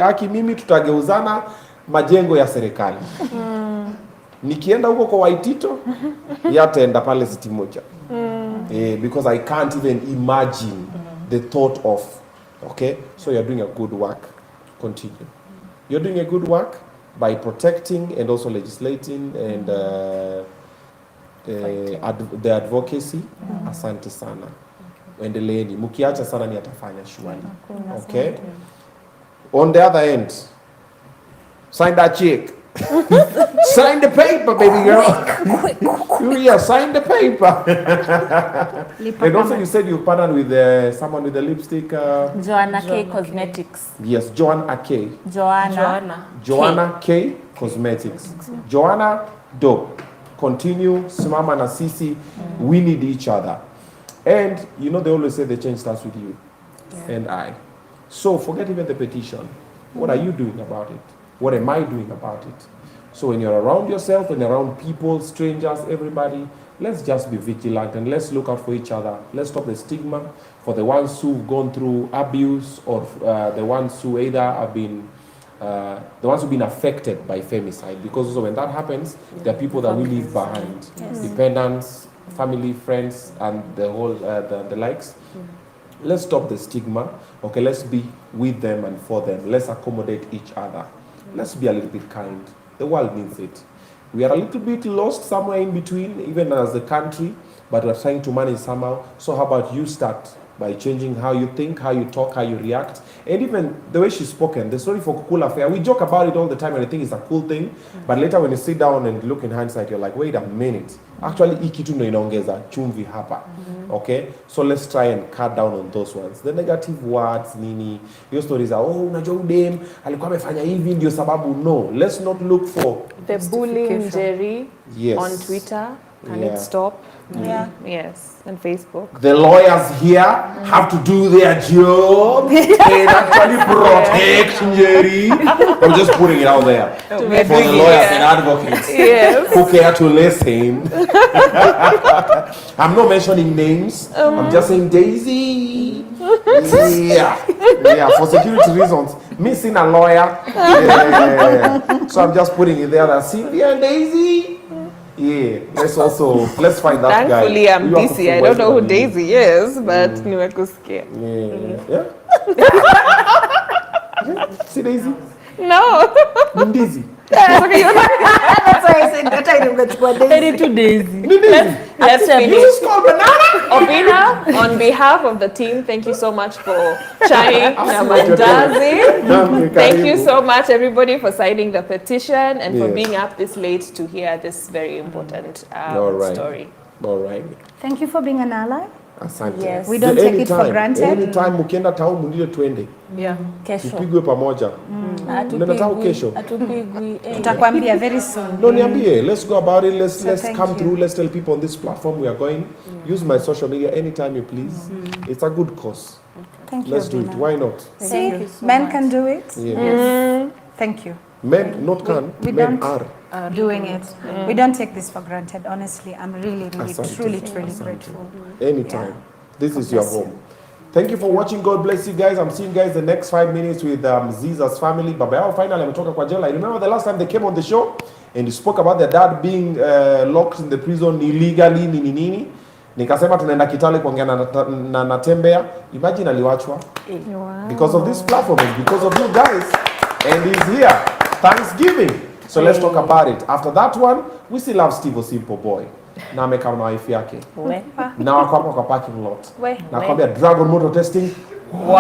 Aki mimi tutageuzana majengo ya serikali. Nikienda huko kwa Waitito, yataenda pale City moja. Because I can't even imagine the thought of. Okay? So you're doing a good work. Continue. You're doing a good work by protecting and also legislating and the advocacy. Asante sana. Endeleeni. Mukiacha sana ni atafanya shwari. Okay? On the other end, sign that check. Sign the paper, baby girl. Yeah, sign the paper. And also you said you partnered with someone with the lipstick. Joanna K Cosmetics. Yes, Joanna K. Joanna K Cosmetics. Joanna, dope. Continue, simama na sisi. We need each other. And you know they always say the change starts with you and I. So forget even the petition. What are you doing about it? What am I doing about it? So when you're around yourself, when you're around people, strangers, everybody, let's just be vigilant and let's look out for each other. Let's stop the stigma for the ones who've gone through abuse or the ones who either have been, the ones who've been affected by femicide. Because also when that happens, there are people that we leave behind. Dependents, family, friends, and the whole, the likes. Let's stop the stigma. Okay, let's be with them and for them. Let's accommodate each other. Let's be a little bit kind. The world needs it. We are a little bit lost somewhere in between, even as a country, but we're trying to manage somehow. So how about you start by changing how you think, how you talk, how you react, and even the way she's spoken. The story for Kukula Fair, we joke about it all the time and I think it's a cool thing, but later when you sit down and look in hindsight, you're like, wait a minute. Actually, hii kitu ndo inaongeza chumvi hapa. Okay? So let's try and cut down on those ones. The negative words, nini, your stories are, oh, unajua udem, alikuwa amefanya hivi, ndio sababu. No, let's not look for the bullying Jerry on Twitter. Can it stop? Yes, and Facebook. The lawyers here have to do their job and actually protect Jerry. I'm just putting it out there for the lawyers and advocates who care to listen. I'm not mentioning names. I'm just saying Daisy. Yeah, for security reasons. Missing a lawyer. So I'm just putting it there that Cynthia and Daisy. Yeah, let's find that guy. Thankfully, I'm busy. I don't know who Daisy is, but nimekusikia. Yeah. See Daisy? No. I'm Daisy. That's why I said that I don't get to Daisy. Let's finish. You just call Banana. Obinna, on behalf of the team, thank you so much for chai na mandazi. Thank you so much, everybody, for signing the petition and for being up this late to hear this very important story. All right. Thank you for being an ally. Asante. Yes. We don't take it for granted. Anytime mukienda town munile twende. Kesho. Tupigwe pamoja. Tunaenda town kesho. Atupigwi. Tutakwambia very soon. No, niambie. Let's go about it. Let's come through. Let's tell people on this platform we are going. Use my social media anytime you please. It's a good cause. Thank you. Let's do it. Why not? See, men can do it. Yes. Thank you. Men not can. Men are doing it. We don't take this for granted. Honestly, I'm really, truly grateful. Anytime. This is your home. Thank you for watching. God bless you guys. I'm seeing you guys the next 5 minutes with Ziza's family. Baba yao finally ametoka kwa jela. I remember the last time they came on the show and you spoke about their dad being locked in the prison illegally, nini. Nikasema tunaenda Kitale kuongea na Natembea. Imagine aliwachwa. Because of this platform and because of you guys. And he's here. Thanksgiving. So let's talk about it. After that one, we still have Steve Simple Boy. Na amekaa na wife yake. Na wako hapo kwa parking lot. Na kwambia Dragon Motor Testing. Wow.